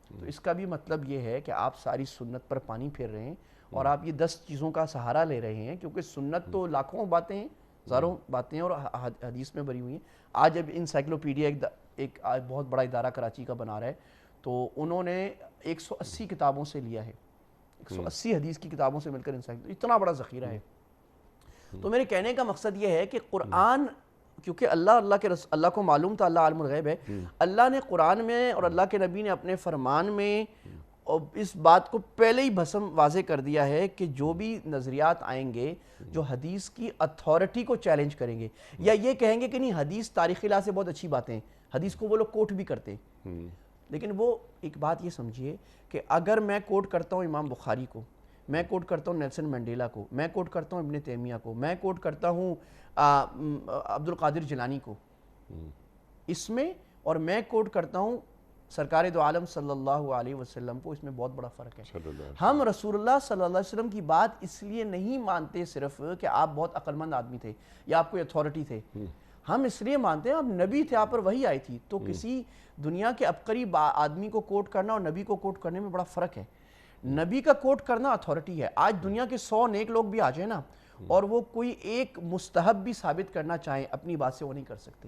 تو اس کا بھی مطلب یہ ہے کہ آپ ساری سنت پر پانی پھیر رہے ہیں، اور آپ یہ 10 چیزوں کا سہارا لے رہے ہیں، کیونکہ سنت تو لاکھوں باتیں ہیں، ہزاروں باتیں ہیں، اور حدیث میں بھری ہوئی ہیں۔ آج اب انسائکلوپیڈیا ایک بہت بڑا ادارہ کراچی کا بنا رہا ہے، تو انہوں نے 180 کتابوں سے لیا ہے، 180 حدیث کی کتابوں سے مل کر اتنا بڑا ذخیرہ ہے۔ تو میرے کہنے کا مقصد یہ ہے کہ قرآن، کیونکہ اللہ کو معلوم تھا، اللہ عالم الغیب ہے، اللہ نے قرآن میں اور اللہ کے نبی نے اپنے فرمان میں اس بات کو پہلے ہی بھسم واضح کر دیا ہے کہ جو بھی نظریات آئیں گے جو حدیث کی اتھارٹی کو چیلنج کریں گے، یا یہ کہیں گے کہ نہیں حدیث تاریخی لحاظ سے بہت اچھی باتیں ہیں، حدیث کو وہ لوگ کوٹ بھی کرتے ہیں، لیکن وہ ایک بات یہ سمجھیے کہ اگر میں کوٹ کرتا ہوں امام بخاری کو، میں کوٹ کرتا ہوں نیلسن منڈیلا کو، میں کوٹ کرتا ہوں ابن تیمیہ کو، میں کوٹ کرتا ہوں عبد القادر جیلانی کو اس میں، اور میں کوٹ کرتا ہوں سرکار دو عالم صلی اللہ علیہ وسلم کو، اس میں بہت بڑا فرق ہے۔ ہم رسول اللہ صلی اللہ علیہ وسلم کی بات اس لیے نہیں مانتے صرف کہ آپ بہت عقل مند آدمی تھے یا آپ کوئی اتھارٹی تھے، ہم اس لیے مانتے ہیں آپ نبی تھے، آپ پر وحی آئی تھی۔ تو کسی دنیا کے عبقری آدمی کو کوٹ کرنا اور نبی کو کوٹ کرنے میں بڑا فرق ہے۔ نبی کا کوٹ کرنا اتھارٹی ہے۔ آج دنیا کے 100 نیک لوگ بھی آ جائیں نا، اور وہ کوئی ایک مستحب بھی ثابت کرنا چاہیں اپنی بات سے، وہ نہیں کر سکتے۔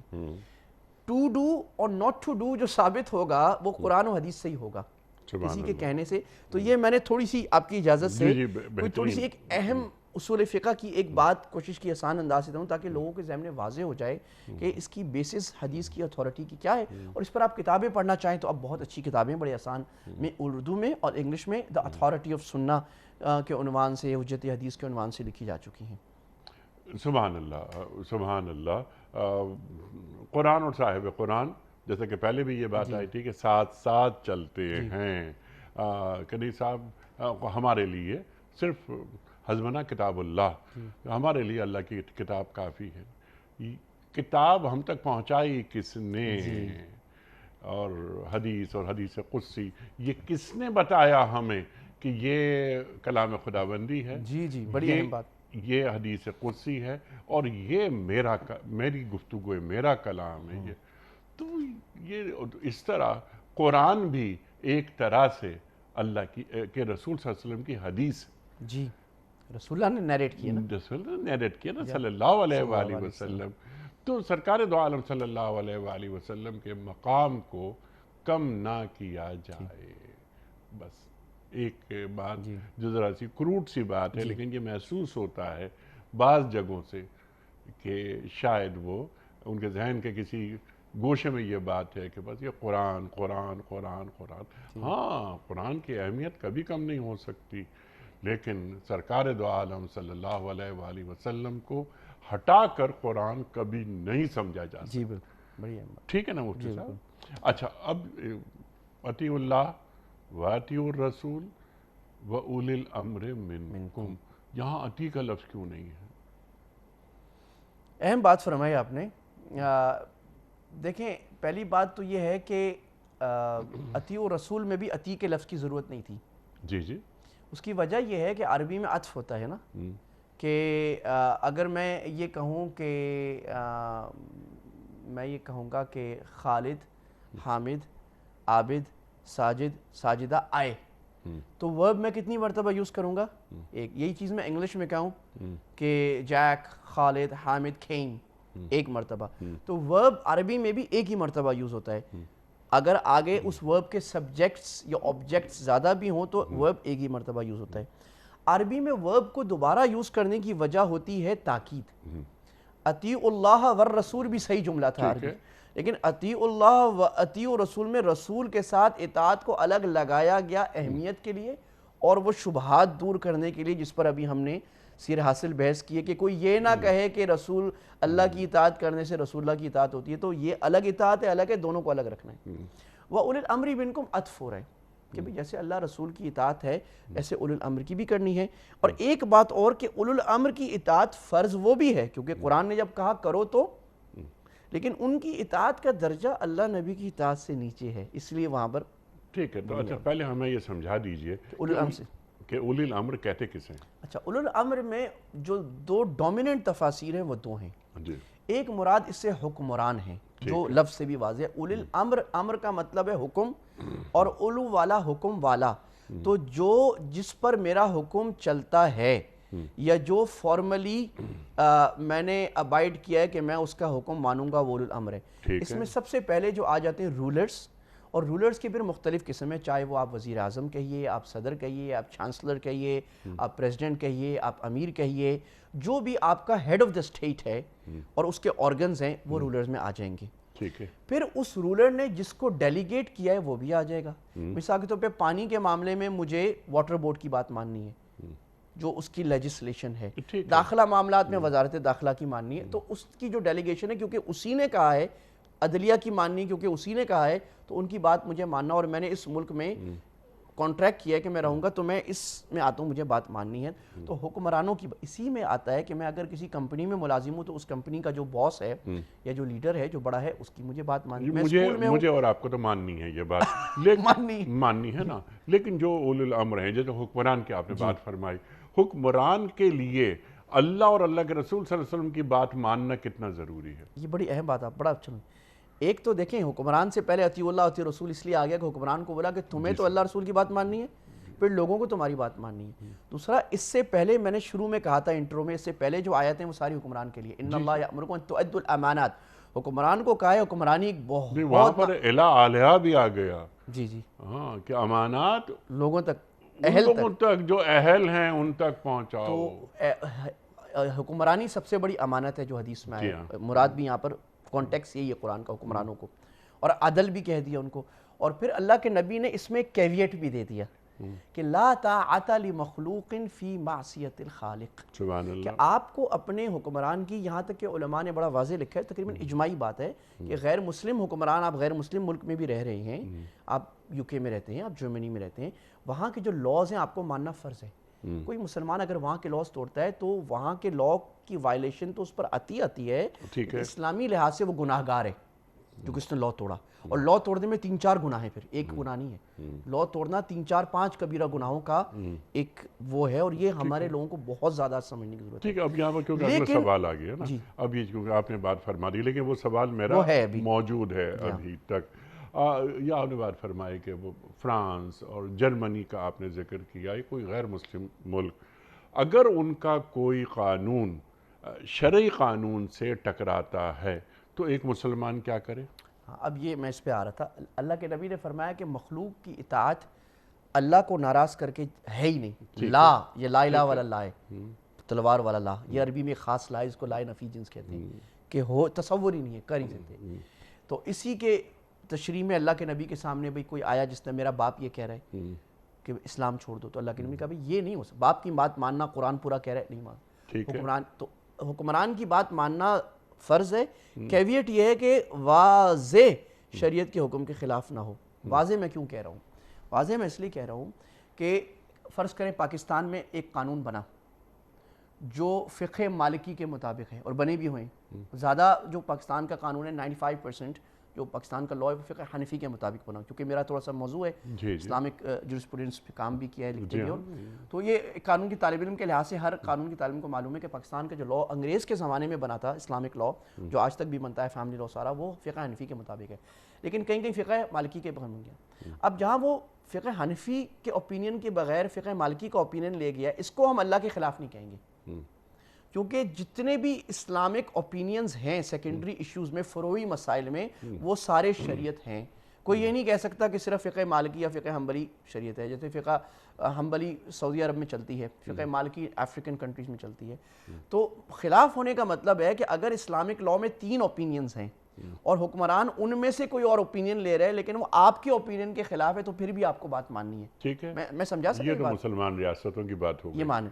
ٹو ڈو اور ناٹ ٹو ڈو جو ثابت ہوگا وہ قرآن و حدیث سے ہی ہوگا، کسی کے کہنے سے. تو یہ میں نے تھوڑی سی آپ کی اجازت سے کوئی تھوڑی سی ایک اہم اصول فقہ کی ایک بات کوشش کی آسان انداز سے دوں تاکہ لوگوں کے ذہن میں واضح ہو جائے کہ اس کی بیسس حدیث کی اتھارٹی کی کیا ہے. اور اس پر آپ کتابیں پڑھنا چاہیں تو اب بہت اچھی کتابیں بڑے آسان میں اردو میں اور انگلش میں دا اتھارٹی آف سنہ کے عنوان سے، حجت حدیث کے عنوان سے لکھی جا چکی ہیں. سبحان اللہ، سبحان اللہ. قرآن اور صاحب قرآن، جیسے کہ پہلے بھی یہ بات آئی تھی کہ ساتھ ساتھ چلتے ہیں. قدیر صاحب ہمارے لیے صرف حسبنا کتاب اللہ، ہمارے لیے اللہ کی کتاب کافی ہے. کتاب ہم تک پہنچائی کس نے؟ اور حدیث قدسی یہ کس نے بتایا ہمیں کہ یہ کلام خداوندی ہے؟ جی بڑی اہم بات. یہ حدیث قدسی ہے اور یہ میری گفتگو ہے، میرا کلام ہے یہ. تو یہ اس طرح قرآن بھی ایک طرح سے اللہ کی کہ رسول صلی اللہ علیہ وسلم کی حدیث. جی رسول اللہ نے نیریٹ کیا نا، رسول اللہ نے نیریٹ کیا نا صلی اللہ علیہ وآلہ وسلم. تو سرکار دو عالم صلی اللہ علیہ وآلہ وسلم کے مقام کو کم نہ کیا جائے. بس ایک بات جو ذرا سی کروٹ سی بات ہے، لیکن یہ محسوس ہوتا ہے بعض جگہوں سے کہ شاید وہ ان کے ذہن کے کسی گوشے میں یہ بات ہے کہ بس یہ قرآن قرآن قرآن قرآن. ہاں قرآن کی اہمیت کبھی کم نہیں ہو سکتی، لیکن سرکار دو عالم صلی اللہ علیہ وآلہ وسلم کو ہٹا کر قرآن کبھی نہیں سمجھا جا سکتا. جی بالکل بڑی اہم بات. ٹھیک ہے نا مفتی صاحب؟ اچھا، اب اطیعوا اللہ واطیعوا الرسول وَأُولِي الْأَمْرِ مِنْكُمْ، یہاں اطیع کا لفظ کیوں نہیں ہے؟ اہم بات فرمائی آپ نے. دیکھیں پہلی بات تو یہ ہے کہ اطیع رسول میں بھی اطیع کے لفظ کی ضرورت نہیں تھی. جی اس کی وجہ یہ ہے کہ عربی میں عطف ہوتا ہے نا، کہ اگر میں یہ کہوں کہ میں یہ کہوں گا کہ خالد، حامد، عابد، ساجد، ساجدہ آئے، تو ورب میں کتنی مرتبہ یوز کروں گا؟ ایک. یہی چیز میں انگلش میں کہوں کہ جیک، خالد، حامد کھین، ایک مرتبہ. تو ورب عربی میں بھی ایک ہی مرتبہ یوز ہوتا ہے. اگر آگے اس ورب کے سبجیکٹس یا آبجیکٹس زیادہ بھی ہوں تو ورب ایک ہی مرتبہ یوز ہوتا ہے. عربی میں ورب کو دوبارہ یوز کرنے کی وجہ ہوتی ہے تاکید. اطیع اللہ والرسول بھی صحیح جملہ تھا عربی، لیکن اطیع اللہ و اطیع رسول میں رسول کے ساتھ اطاعت کو الگ لگایا گیا اہمیت کے لیے اور وہ شبہات دور کرنے کے لیے، جس پر ابھی ہم نے سیر حاصل بحث کی ہے کہ کوئی یہ نہ کہے کہ رسول اللہ کی اطاعت کرنے سے رسول اللہ کی اطاعت ہوتی ہے. تو یہ الگ اطاعت ہے، الگ ہے، دونوں کو الگ رکھنا ہے. وَأُولِي الْأَمْرِ مِنْكُمْ عطف ہو رہا ہے کہ جیسے اللہ رسول کی اطاعت ہے ایسے اولو الامر کی بھی کرنی ہے. اور ایک بات اور کہ اولو الامر کی اطاعت فرض وہ بھی ہے کیونکہ قرآن نے جب کہا کرو تو، لیکن ان کی اطاعت کا درجہ اللہ نبی کی اطاعت سے نیچے ہے، اس لیے وہاں پر. ٹھیک ہے. تو اچھا پہلے ہمیں یہ سمجھا دیجئے اولو الامر سے کہ اولی الامر کہتے کس ہیں؟ اچھا، اولو الامر میں جو دو ڈومیننٹ تفاسیر ہیں وہ دو ہیں. جی. ایک مراد اس سے حکمران ہیں جو لفظ سے بھی واضح ہے. اولی الامر، امر کا مطلب ہے حکم، اور اولو والا حکم والا. تو جو جس پر میرا حکم چلتا ہے یا جو فارملی میں نے ابائڈ کیا ہے کہ میں اس کا حکم مانوں گا، وہ اولو الامر ہے. اس میں سب سے پہلے جو آ جاتے ہیں رولرز، اور رولرز کے پھر مختلف قسم ہیں، چاہے وہ آپ وزیر اعظم کہیے، آپ صدر کہیے، آپ چانسلر کہیے، آپ پریزیڈنٹ کہیے، آپ امیر کہیے، جو بھی آپ کا ہیڈ آف دا اسٹیٹ ہے اور اس کے آرگنز ہیں وہ رولرز میں آ جائیں گے. ٹھیک ہے. پھر اس رولر نے جس کو ڈیلیگیٹ کیا ہے وہ بھی آ جائے گا. مثال کے طور پہ پانی کے معاملے میں مجھے واٹر بورڈ کی بات ماننی ہے جو اس کی لیجسلیشن ہے. داخلہ معاملات میں وزارت داخلہ کی ماننی ہے، تو اس کی جو ڈیلیگیشن ہے کیونکہ اسی نے کہا ہے، عدلیہ کی ماننی کیونکہ اسی نے کہا ہے، تو ان کی بات مجھے ماننا، اور میں نے اس ملک میں کانٹریکٹ کیا ہے کہ میں رہوں گا تو میں اس میں آتا ہوں، مجھے بات ماننی ہے. تو حکمرانوں کی اسی میں آتا ہے کہ میں اگر کسی کمپنی میں ملازم ہوں تو اس کمپنی کا جو باس ہے یا جو لیڈر ہے، جو بڑا ہے، اس کی مجھے بات ماننی ہے. مجھے اور آپ کو تو ماننی ہے یہ بات، لیکن ماننی ہے نا. لیکن جو اولو الامر ہیں، جیسے حکمران کی آپ نے بات فرمائی، حکمران کے لیے اللہ اور اللہ کے رسول صلی اللہ علیہ وسلم کی بات ماننا کتنا ضروری ہے؟ یہ بڑی اہم بات، آپ بڑا اچھا. ایک تو دیکھیں حکمران سے پہلے اطیع اللہ اطیع رسول اس لیے آ گیا کہ حکمران کو بولا کہ تمہیں تو اللہ رسول کی بات ماننی ہے، پھر لوگوں کو تمہاری بات ماننی ہے. دوسرا، اس سے پہلے میں نے شروع میں کہا تھا انٹرو میں، اس سے پہلے جو آیتیں وہ ساری حکمران کے لیے. ان اللہ یأمرکم ان تؤدوا الامانات، حکمران کو کہا ہے حکمرانی ایک نہیں، وہاں بہت پر الہ آلیہ بھی آ گیا، جی جی ہاں، کہ امانات لوگوں تک ان اہل لوگوں تک جو اہل ہیں ان تک پہنچاؤ۔ تو حکمرانی سب سے بڑی امانت ہے جو حدیث میں جی آئے، ہاں۔ مراد بھی یہاں پر کانٹیکس یہی ہے قرآن کا، حکمرانوں کو، اور عدل بھی کہہ دیا ان کو، اور پھر اللہ کے نبی نے اس میں ایک کیویٹ بھی دے دیا کہ لا طاعت لمخلوق فی معصیت الخالق، سبحان کہ اللہ۔ آپ کو اپنے حکمران کی، یہاں تک کہ علماء نے بڑا واضح لکھا ہے، تقریباً اجماعی بات ہے کہ غیر مسلم حکمران، آپ غیر مسلم ملک میں بھی رہ رہے ہیں، آپ یو کے میں رہتے ہیں، آپ جرمنی میں رہتے ہیں، وہاں کے جو لاز ہیں آپ کو ماننا فرض ہے۔ کوئی مسلمان اگر وہاں کے لاز توڑتا ہے تو وہاں کے لا کی وائلیشن تو اس پر آتی ہے، ٹھیک ہے۔ اسلامی لحاظ سے وہ گناہ گار ہے کیونکہ اس نے لا توڑا، اور لا توڑنے میں 3-4 گناہ ہیں، پھر ایک گناہ نہیں ہے، لا توڑنا 3-4-5 کبیرہ گناہوں کا ایک وہ ہے، اور یہ ہمارے لوگوں کو بہت زیادہ سمجھنے کی ضرورت ہے۔ ٹھیک ہے، اب یہاں پر کیونکہ اگلا سوال آ گیا نا، اب یہ کیونکہ آپ نے بات فرما دی، لیکن وہ سوال میرا وہ ہے ابھی موجود ہے ابھی تک۔ یا آپ نے بات فرمائی کہ وہ فرانس اور جرمنی کا آپ نے ذکر کیا، یہ کوئی غیر مسلم ملک، اگر ان کا کوئی قانون شرعی قانون سے ٹکراتا ہے تو ایک مسلمان کیا کرے؟ اب یہ میں اس پہ آ رہا تھا، اللہ کے نبی نے فرمایا کہ مخلوق کی اطاعت اللہ کو ناراض کر کے ہے ہی نہیں، لا، یہ لا الہ والا لا ہے، تلوار والا لا، یہ عربی میں خاص لا ہے، اس کو لا نفی جنس کہتے ہیں، کہ ہو تصور ہی نہیں ہے، کر ہی سکتے۔ تو اسی کے تشریح میں اللہ کے نبی کے سامنے بھئی کوئی آیا جس نے میرا باپ یہ کہہ رہا ہے کہ اسلام چھوڑ دو، تو اللہ کے نبی کہا بھئی یہ نہیں ہو سکتا، باپ کی بات ماننا قرآن پورا کہہ رہا ہے نہیں مان، تو حکمران کی بات ماننا فرض ہے، کیویٹ یہ ہے کہ واضح شریعت کے حکم کے خلاف نہ ہو۔ واضح میں کیوں کہہ رہا ہوں؟ واضح میں اس لیے کہہ رہا ہوں کہ فرض کریں پاکستان میں ایک قانون بنا جو فقہ مالکی کے مطابق ہے، اور بنے بھی ہوئے ہیں، زیادہ جو پاکستان کا قانون ہے 95% جو پاکستان کا لا ہے وہ فقہ حنفی کے مطابق بنا، کیونکہ میرا تھوڑا سا موضوع ہے اسلامک جورسپروڈنس پہ کام بھی کیا ہے، لکھتے بھی ہوں، تو یہ قانون کی طالب علم کے لحاظ سے ہر قانون کی طالب علم کو معلوم ہے کہ پاکستان کا جو لا انگریز کے زمانے میں بنا تھا، اسلامک لا جو آج تک بھی بنتا ہے، فیملی لا سارا، وہ فقہ حنفی کے مطابق ہے، لیکن کہیں کہیں فقہ مالکی کے بن گیا۔ اب جہاں وہ فقہ حنفی کے اوپینین کے بغیر فقہ مالکی کا اوپینین لے گیا، اس کو ہم اللہ کے خلاف نہیں کہیں گے، کیونکہ جتنے بھی اسلامک اوپینینز ہیں سیکنڈری ایشوز میں، فروعی مسائل میں، وہ سارے شریعت ہیں۔ کوئی یہ نہیں کہہ سکتا کہ صرف فقہ مالکی یا فقہ حنبلی شریعت ہے، جیسے فقہ حنبلی سعودی عرب میں چلتی ہے، فقہ مالکی افریقن کنٹریز میں چلتی ہے۔ تو خلاف ہونے کا مطلب ہے کہ اگر اسلامک لا میں 3 اوپینینز ہیں اور حکمران ان میں سے کوئی اور اوپینین لے رہے ہیں لیکن وہ آپ کے اوپینین کے خلاف ہے، تو پھر بھی آپ کو بات ماننی ہے۔ ٹھیک ہے، میں سمجھا سکتا یہ تو مسلمان ریاستوں کی بات ہو گئی۔ یہ مانیں،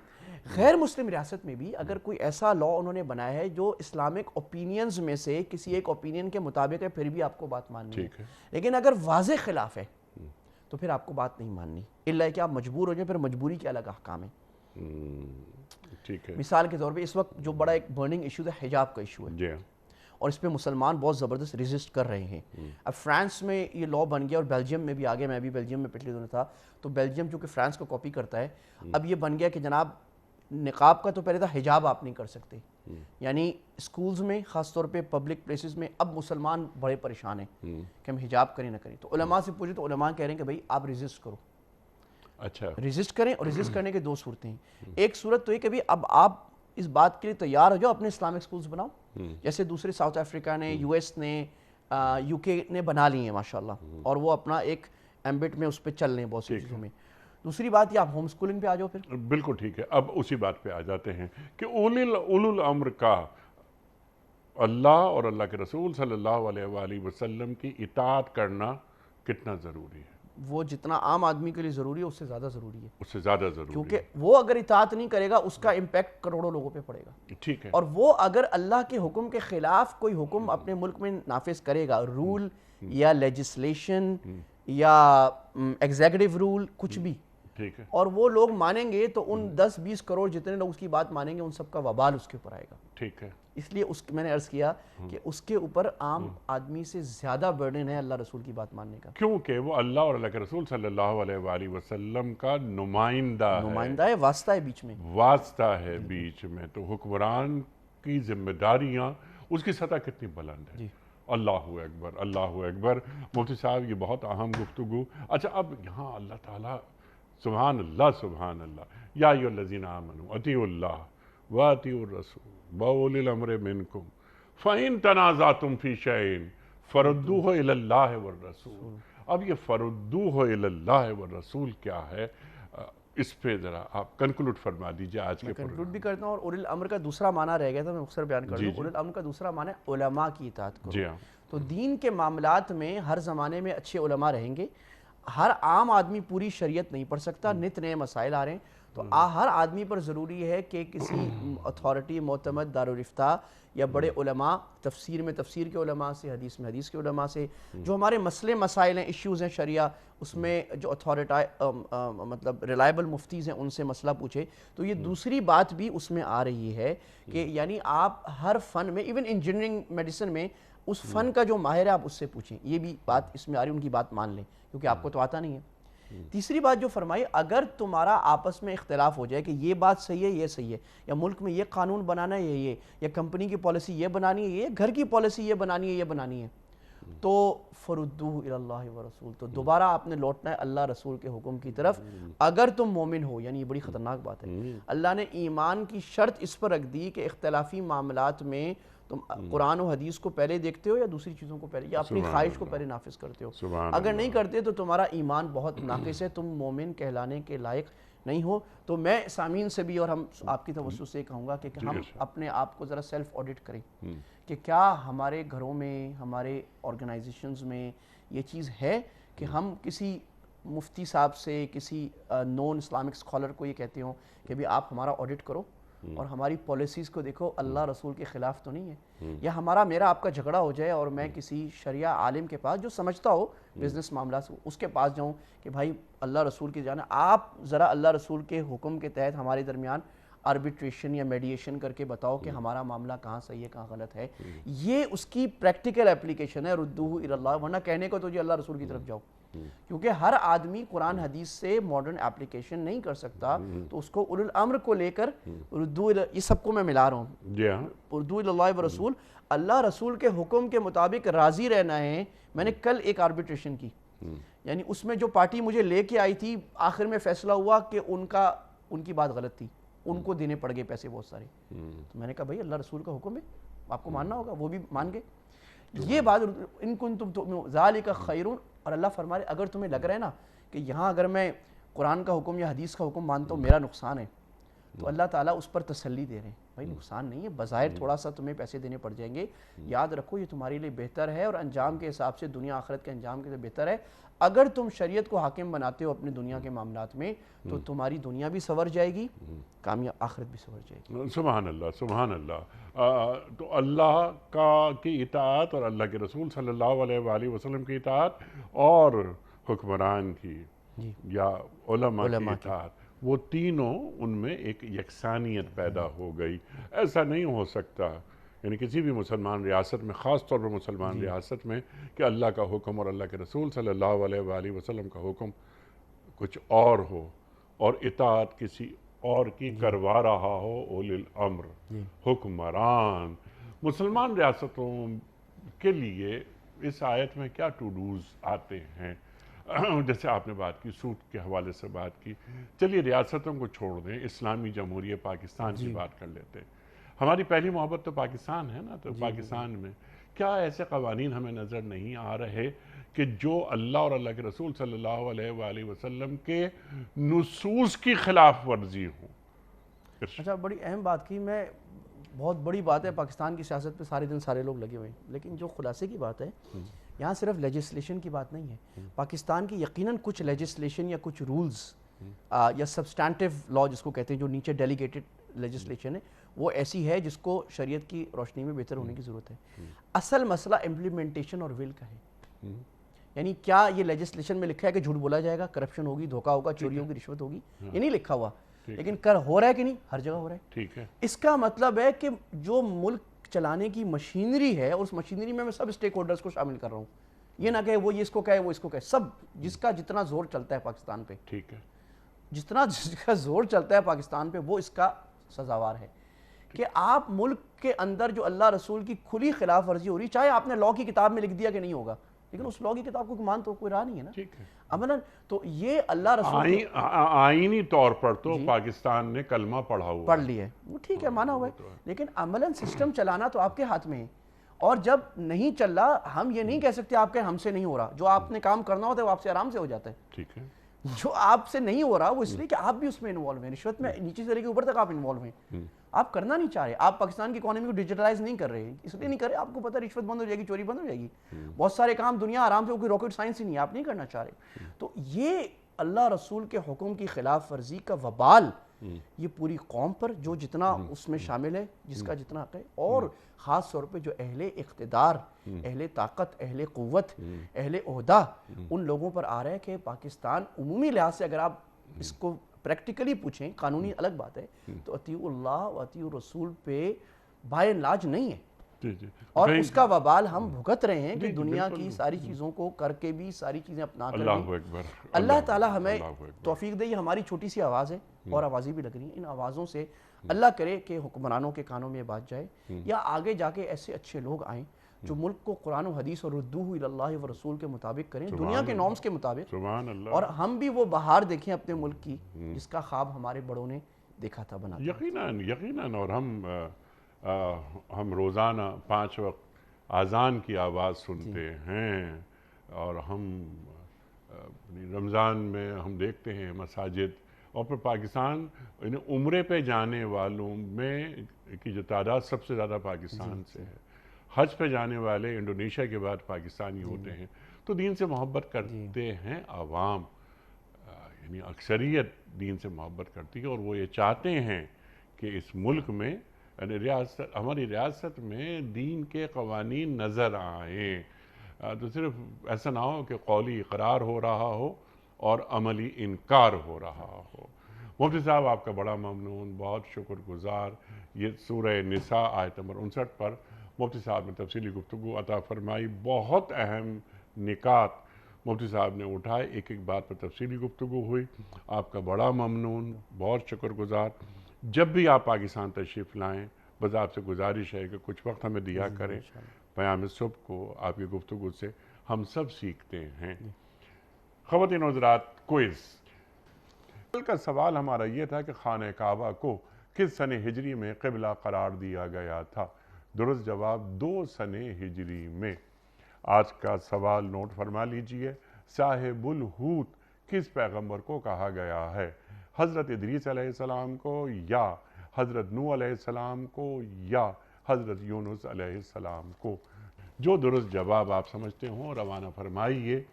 غیر مسلم ریاست میں بھی اگر کوئی ایسا لا انہوں نے بنایا ہے جو اسلامک اوپینینز میں سے کسی ایک اوپینین کے مطابق ہے، پھر بھی آپ کو بات ماننی ہے، لیکن اگر واضح خلاف ہے تو پھر آپ کو بات نہیں ماننی، الا کہ آپ مجبور ہو جائیں، پھر مجبوری کے الگ احکام ہیں۔ ٹھیک ہے، مثال کے طور پہ اس وقت جو بڑا ایک برننگ ایشو ہے، حجاب کا ایشو ہے، اور اس پہ مسلمان بہت زبردست ریزسٹ کر رہے ہیں۔ اب فرانس میں یہ لا بن گیا اور بیلجیم میں بھی آگے، میں بھی بیلجیم میں پچھلے دنوں تھا، تو بیلجیم چونکہ فرانس کو کاپی کرتا ہے، اب یہ بن گیا کہ جناب نقاب کا تو پہلے تھا، حجاب آپ نہیں کر سکتے، یعنی اسکولز میں خاص طور پہ پبلک پلیسز میں اب مسلمان بڑے پریشان ہیں کہ ہم حجاب کریں نہ کریں، تو علماء سے پوچھے تو علماء کہہ رہے ہیں کہ بھائی آپ ریزسٹ کرو، اچھا ریزسٹ کریں، اور ریزسٹ کرنے کے 2 صورتیں ہیں۔ ایک صورت تو یہ کہ اب آپ اس بات کے لیے تیار ہو جاؤ، اپنے اسلامک سکولز بناؤ، جیسے دوسرے ساؤتھ افریقہ نے، یو ایس نے، یو کے نے بنا لی ہیں ماشاءاللہ، اور وہ اپنا ایک ایمبٹ میں اس پہ چل رہے ہیں بہت سی چیزوں میں۔ دوسری بات یہ آپ ہوم سکولنگ پہ آ جاؤ پھر۔ بالکل ٹھیک ہے، اب اسی بات پہ آ جاتے ہیں کہ اولو الامر کا اللہ اور اللہ کے رسول صلی اللہ علیہ وآلہ وسلم کی اطاعت کرنا کتنا ضروری ہے؟ وہ جتنا عام آدمی کے لیے ضروری ہے اس سے زیادہ ضروری ہے، اس سے زیادہ ضروری ہے، کیونکہ وہ اگر اطاعت نہیں کرے گا اس کا امپیکٹ کروڑوں لوگوں پہ پڑے گا، ٹھیک ہے، اور وہ اگر اللہ کے حکم کے خلاف کوئی حکم اپنے ملک میں نافذ کرے گا، رول یا لیجسلیشن یا ایگزیکٹو رول، کچھ بھی، ٹھیک ہے، اور وہ لوگ مانیں گے تو ان 10-20 کروڑ جتنے لوگ اس کی بات مانیں گے ان سب کا وبال اس کے اوپر آئے گا۔ ٹھیک ہے، اس لیے میں نے عرض کیا کہ اس کے اوپر عام آدمی سے زیادہ برڈن ہے اللہ رسول کی بات ماننے کا، کیونکہ وہ اللہ اور اللہ کے رسول صلی اللہ علیہ وآلہ وسلم کا نمائندہ ہے، واسطہ ہے بیچ میں، واسطہ ہے بیچ میں، تو حکمران کی ذمہ داریاں اس کی سطح کتنی بلند ہے۔ اللہ اکبر، اللہ اکبر۔ مفتی صاحب یہ بہت اہم گفتگو۔ اچھا اب یہاں اللہ تعالیٰ سبحان اللہ سبحان اللہ، یا ایھا الذین آمنوا اطیعوا اللہ واطیعوا الرسول واولی الامر منکم فَإِن تَنَازَعْتُمْ فِي شَيْءٍ فَرُدُّوهُ إِلَى اللَّهِ وَالرَّسُولِ۔ اب یہ فَرُدُّوهُ إِلَى اللَّهِ وَالرَّسُولِ کیا ہے، اس پہ ذرا آپ کنکلوڈ فرما دیجئے آج کے کنکلوڈ بھی کرتا ہوں، اور اولی الامر کا دوسرا معنی رہ گیا تھا، میں مختصر بیان کر دوں۔ اولی الامر کا دوسرا معنی ہے علماء کی اطاعت کرو۔ جی ہاں، تو دین کے معاملات میں ہر زمانے میں اچھے علماء رہیں گے۔ ہر عام آدمی پوری شریعت نہیں پڑھ سکتا، نت نئے مسائل آ رہے ہیں، تو ہر آدمی پر ضروری ہے کہ کسی اتھارٹی، معتمد دارالافتاء یا بڑے علماء، تفسیر میں تفسیر کے علماء سے، حدیث میں حدیث کے علماء سے، جو ہمارے مسئلے مسائل ہیں، ایشوز ہیں شریعہ، اس میں جو مطلب ریلائبل مفتیز ہیں ان سے مسئلہ پوچھے۔ تو یہ دوسری بات بھی اس میں آ رہی ہے کہ یعنی آپ ہر فن میں، ایون انجینئرنگ میڈیسن میں، اس فن کا جو ماہر ہے آپ اس سے پوچھیں۔ یہ بھی بات اس میں آ رہی ہے، ان کی بات مان لیں کیونکہ آپ کو تو آتا نہیں ہے۔ تیسری بات جو فرمائی، اگر تمہارا آپس میں اختلاف ہو جائے کہ یہ بات صحیح ہے، یہ صحیح ہے، یا ملک میں یہ قانون بنانا ہے، یہ یا کمپنی کی پالیسی یہ بنانی ہے، یہ گھر کی پالیسی یہ بنانی ہے، یہ بنانی ہے، تو فردوہ الی اللہ ورسول، تو دوبارہ آپ نے لوٹنا ہے اللہ رسول کے حکم کی طرف، اگر تم مومن ہو۔ یعنی یہ بڑی خطرناک بات ہے، اللہ نے ایمان کی شرط اس پر رکھ دی کہ اختلافی معاملات میں تم قرآن و حدیث کو پہلے دیکھتے ہو یا دوسری چیزوں کو پہلے، یا اپنی خواہش کو پہلے نافذ کرتے ہو۔ اگر نہیں کرتے تو تمہارا ایمان بہت ناقص ہے، تم مومن کہلانے کے لائق نہیں ہو۔ تو میں سامعین سے بھی اور ہم آپ کی توسط سے کہوں گا کہ ہم اپنے آپ کو ذرا سیلف آڈٹ کریں کہ کیا ہمارے گھروں میں، ہمارے آرگنائزیشنز میں یہ چیز ہے کہ ہم کسی مفتی صاحب سے، کسی نون اسلامک اسکالر کو یہ کہتے ہوں کہ بھی آپ ہمارا آڈٹ کرو اور ہماری پالیسیز کو دیکھو، اللہ رسول کے خلاف تو نہیں ہے، یا میرا آپ کا جھگڑا ہو جائے اور میں کسی شریعہ عالم کے پاس جو سمجھتا ہو بزنس معاملات سے، اس کے پاس جاؤں کہ بھائی اللہ رسول کی جانا، آپ ذرا اللہ رسول کے حکم کے تحت ہمارے درمیان آربیٹریشن یا میڈیشن کر کے بتاؤ کہ ہمارا معاملہ کہاں صحیح ہے کہاں غلط ہے۔ یہ اس کی پریکٹیکل اپلیکیشن ہے، ردوہ الی اللہ، ورنہ کہنے کو تو جی اللہ رسول کی طرف جاؤ، کیونکہ ہر آدمی قرآن حدیث سے ماڈرن اپلیکیشن نہیں کر سکتا، تو اس کو اولو الامر کو لے کر ردوہ یہ سب کو میں ملا رہا ہوں، ردوہ الی اللہ ورسول، اللہ رسول کے حکم کے مطابق راضی رہنا ہے۔ میں نے کل ایک آربیٹریشن کی، یعنی اس میں جو پارٹی مجھے لے کے آئی تھی، آخر میں فیصلہ ہوا کہ ان کی بات غلط تھی، ان کو دینے پڑ گئے پیسے بہت سارے، تو میں نے کہا بھائی اللہ رسول کا حکم ہے، آپ کو ماننا ہوگا، وہ بھی مان گئے۔ یہ بات ان کنتم تؤمنون ذالک خیر، اور اللہ فرما رہے اگر تمہیں لگ رہا ہے نا کہ یہاں اگر میں قرآن کا حکم یا حدیث کا حکم مانتا ہوں میرا نقصان ہے، تو اللہ تعالیٰ اس پر تسلی دے رہے ہیں، بھائی نقصان نہیں ہے، بظاہر تھوڑا سا تمہیں پیسے دینے پڑ جائیں گے، یاد رکھو یہ تمہارے لیے بہتر ہے، اور انجام کے حساب سے دنیا آخرت کے انجام کے لیے بہتر ہے۔ اگر تم شریعت کو حاکم بناتے ہو اپنی دنیا کے معاملات میں تو تمہاری دنیا بھی سنور جائے گی، کامیاب آخرت بھی سنور جائے گی۔ سبحان اللہ، سبحان اللہ۔ تو اللہ کی اطاعت اور اللہ کے رسول صلی اللہ علیہ وآلہ وسلم کی اطاعت اور حکمران کی یا علماء کی اطاعت، وہ تینوں ان میں ایک یکسانیت پیدا ہو گئی۔ ایسا نہیں ہو سکتا، یعنی کسی بھی مسلمان ریاست میں، خاص طور پر مسلمان ریاست میں، کہ اللہ کا حکم اور اللہ کے رسول صلی اللہ علیہ وآلہ وسلم کا حکم کچھ اور ہو اور اطاعت کسی اور کی کروا رہا ہو اولی الامر، حکمران۔ مسلمان ریاستوں کے لیے اس آیت میں کیا ٹو ڈوز آتے ہیں؟ جیسے آپ نے بات کی، سود کے حوالے سے بات کی، چلیے ریاستوں کو چھوڑ دیں، اسلامی جمہوریہ پاکستان کی بات کر لیتے ہیں۔ ہماری پہلی محبت تو پاکستان ہے نا، تو پاکستان میں کیا ایسے قوانین ہمیں نظر نہیں آ رہے کہ جو اللہ اور اللہ کے رسول صلی اللہ علیہ وآلہ وسلم کے نصوص کی خلاف ورزی ہوں؟ اچھا، بڑی اہم بات کی، میں بہت بڑی بات ہے، پاکستان کی سیاست پہ سارے دن سارے لوگ لگے ہوئے ہیں، لیکن جو خلاصے کی بات ہے یہاں صرف لیجسلیشن کی بات نہیں ہے، پاکستان کی یقیناً کچھ لیجسلیشن یا کچھ رولز یا سبسٹانٹیو لا جس کو کہتے ہیں، جو نیچے ڈیلیگیٹڈ لیجسلیشن ہے، وہ ایسی ہے جس کو شریعت کی روشنی میں بہتر ہونے کی ضرورت ہے۔ اصل مسئلہ امپلیمنٹیشن اور ول کا ہے، یعنی کیا یہ لیجسلیشن میں لکھا ہے کہ جھوٹ بولا جائے گا، کرپشن ہوگی، دھوکہ ہوگا، چوری ہوگی، رشوت ہوگی، یہ نہیں لکھا ہوا، لیکن ہو رہا ہے کہ نہیں؟ ہر جگہ ہو رہا ہے۔ ٹھیک ہے، اس کا مطلب ہے کہ جو ملک چلانے کی مشینری ہے، اس مشینری میں سب اسٹیک ہولڈرز کو شامل کر رہا ہوں، یہ نہ کہے وہ یہ اس کو کہے وہ اس کو کہے، سب جس کا جتنا زور چلتا ہے پاکستان پہ، ٹھیک ہے، جس کا زور چلتا ہے پاکستان پہ، وہ اس کا سزاوار ہے کہ آپ ملک کے اندر جو اللہ رسول کی کھلی خلاف ورزی ہو رہی، چاہے آپ نے لاء کی کتاب میں لکھ دیا کہ نہیں ہوگا، لیکن اس لاء کی کتاب کو مان تو کوئی راہ نہیں ہے نا۔ ٹھیک ہے، عملاً تو یہ اللہ رسول آئینی طور پر تو پاکستان نے کلمہ پڑھا ہوا پڑھ لی ہے، وہ ٹھیک ہے، مانا ہوا ہے، لیکن عملاً سسٹم چلانا تو آپ کے ہاتھ میں ہے اور جب نہیں چل رہا ہم یہ نہیں کہہ سکتے آپ کہ ہم سے نہیں ہو رہا. جو آپ نے کام کرنا ہوتا ہے وہ آپ سے آرام سے ہو جاتا ہے. ٹھیک ہے. جو آپ سے نہیں ہو رہا وہ اس لیے کہ آپ بھی اس میں انوالو ہیں. رشوت میں نیچے سے لے کے اوپر تک آپ انوالو ہیں. آپ کرنا نہیں چاہ رہے. آپ پاکستان کی اکانومی کو ڈیجیٹلائز نہیں کر رہے. اس لیے نہیں کر رہے, آپ کو پتہ رشوت بند ہو جائے گی, چوری بند ہو جائے گی. بہت سارے کام دنیا آرام سے, کوئی راکٹ سائنس ہی نہیں ہے, آپ نہیں کرنا چاہ رہے. تو یہ اللہ رسول کے حکم کی خلاف ورزی کا وبال یہ پوری قوم پر, جو جتنا اس میں شامل ہے, جس کا جتنا حق ہے, اور خاص طور پہ جو اہل اقتدار, اہل طاقت, اہل قوت, اہل عہدہ, ان لوگوں پر آ رہا ہے کہ پاکستان عمومی لحاظ سے اگر آپ اس کو پریکٹیکلی پوچھیں, قانونی الگ بات ہے, تو اطیعوا اللہ و اطیعوا الرسول پہ بائی اینڈ لارج نہیں ہے. اور اس کا وبال ہم بھگت رہے ہیں کہ دنیا کی ساری چیزوں کو کر کے بھی, ساری چیزیں اپنا کر اللہ بھی. اکبر. اللہ تعالیٰ ہمیں توفیق دے. یہ ہماری چھوٹی سی آواز ہے, اور آوازیں بھی لگ رہی ہیں. ان آوازوں سے اللہ کرے کہ حکمرانوں کے کانوں میں یہ بات جائے, یا آگے جا کے ایسے اچھے لوگ آئیں جو ملک کو قرآن و حدیث اور ردوہ الی اللہ و رسول کے مطابق کریں, دنیا کے نارمز کے مطابق. سبحان اللہ. اور ہم بھی وہ بہار دیکھیں اپنے ملک کی جس کا خواب ہمارے بڑوں نے دیکھا تھا بنا. یقیناً یقیناً. اور ہم روزانہ 5 وقت اذان کی آواز سنتے ہیں, اور ہم رمضان میں ہم دیکھتے ہیں مساجد, اور پھر پاکستان عمرے پہ جانے والوں میں کی جو تعداد سب سے زیادہ پاکستان سے ہے. حج پہ جانے والے انڈونیشیا کے بعد پاکستانی ہوتے ہیں. تو دین سے محبت کرتے ہیں عوام, یعنی اکثریت دین سے محبت کرتی ہے, اور وہ یہ چاہتے ہیں کہ اس ملک میں, ہماری ریاست میں دین کے قوانین نظر آئیں. تو صرف ایسا نہ ہو کہ قولی اقرار ہو رہا ہو اور عملی انکار ہو رہا ہو. مفتی صاحب آپ کا بڑا ممنون, بہت شکر گزار. یہ سورہ نساء آیت نمبر 59 پر مفتی صاحب نے تفصیلی گفتگو عطا فرمائی. بہت اہم نکات مفتی صاحب نے اٹھائے, ایک ایک بات پر تفصیلی گفتگو ہوئی. آپ کا بڑا ممنون, بہت شکر گزار. جب بھی آپ پاکستان تشریف لائیں, بس آپ سے گزارش ہے کہ کچھ وقت ہمیں دیا کریں. پیام صبح کو آپ کی گفتگو سے ہم سب سیکھتے ہیں. خواتین و حضرات, کوئز. کل کا سوال ہمارا یہ تھا کہ خانہ کعبہ کو کس سن ہجری میں قبلہ قرار دیا گیا تھا؟ درست جواب 2 سن ہجری میں. آج کا سوال نوٹ فرما لیجئے. صاحب الحوت کس پیغمبر کو کہا گیا ہے؟ حضرت ادریس علیہ السلام کو, یا حضرت نوح علیہ السلام کو, یا حضرت یونس علیہ السلام کو؟ جو درست جواب آپ سمجھتے ہوں روانہ فرمائیے.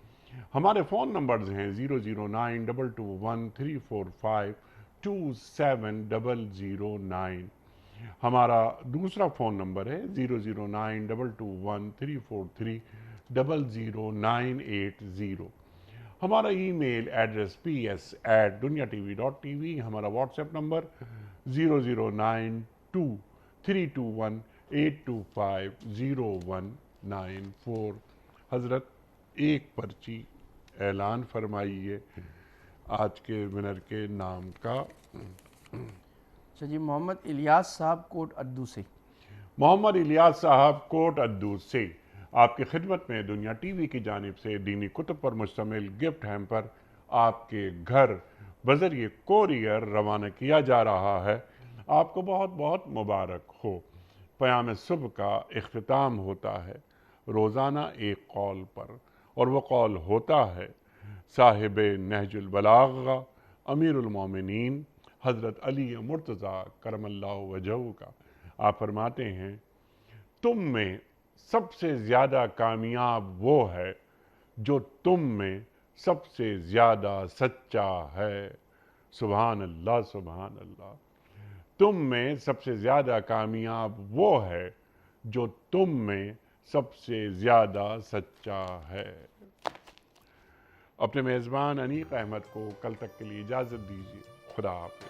ہمارے فون نمبرز ہیں 0092213452709. ہمارا دوسرا فون نمبر ہے 0092224300980. ہمارا ای میل ایڈریس ps@duniatv.tv. ہمارا واٹس ایپ نمبر 0092321825019 حضرت ایک پرچی اعلان فرمائیے آج کے ونر کے نام کا. جی محمد الیاس صاحب کوٹ اڈو سے. محمد الیاس صاحب کوٹ اڈو سے آپ کی خدمت میں دنیا ٹی وی کی جانب سے دینی کتب پر مشتمل گفٹ ہیمپر آپ کے گھر بذریعہ کوریئر روانہ کیا جا رہا ہے. آپ کو بہت بہت مبارک ہو. پیام صبح کا اختتام ہوتا ہے روزانہ ایک قول پر, اور وہ قول ہوتا ہے صاحب نہج البلاغہ امیر المومنین حضرت علی مرتضیٰ کرم اللہ وجہہ کا. آپ فرماتے ہیں تم میں سب سے زیادہ کامیاب وہ ہے جو تم میں سب سے زیادہ سچا ہے. سبحان اللہ سبحان اللہ. تم میں سب سے زیادہ کامیاب وہ ہے جو تم میں سب سے زیادہ سچا ہے. اپنے میزبان انیق احمد کو کل تک کے لیے اجازت دیجیے. خدا حافظ.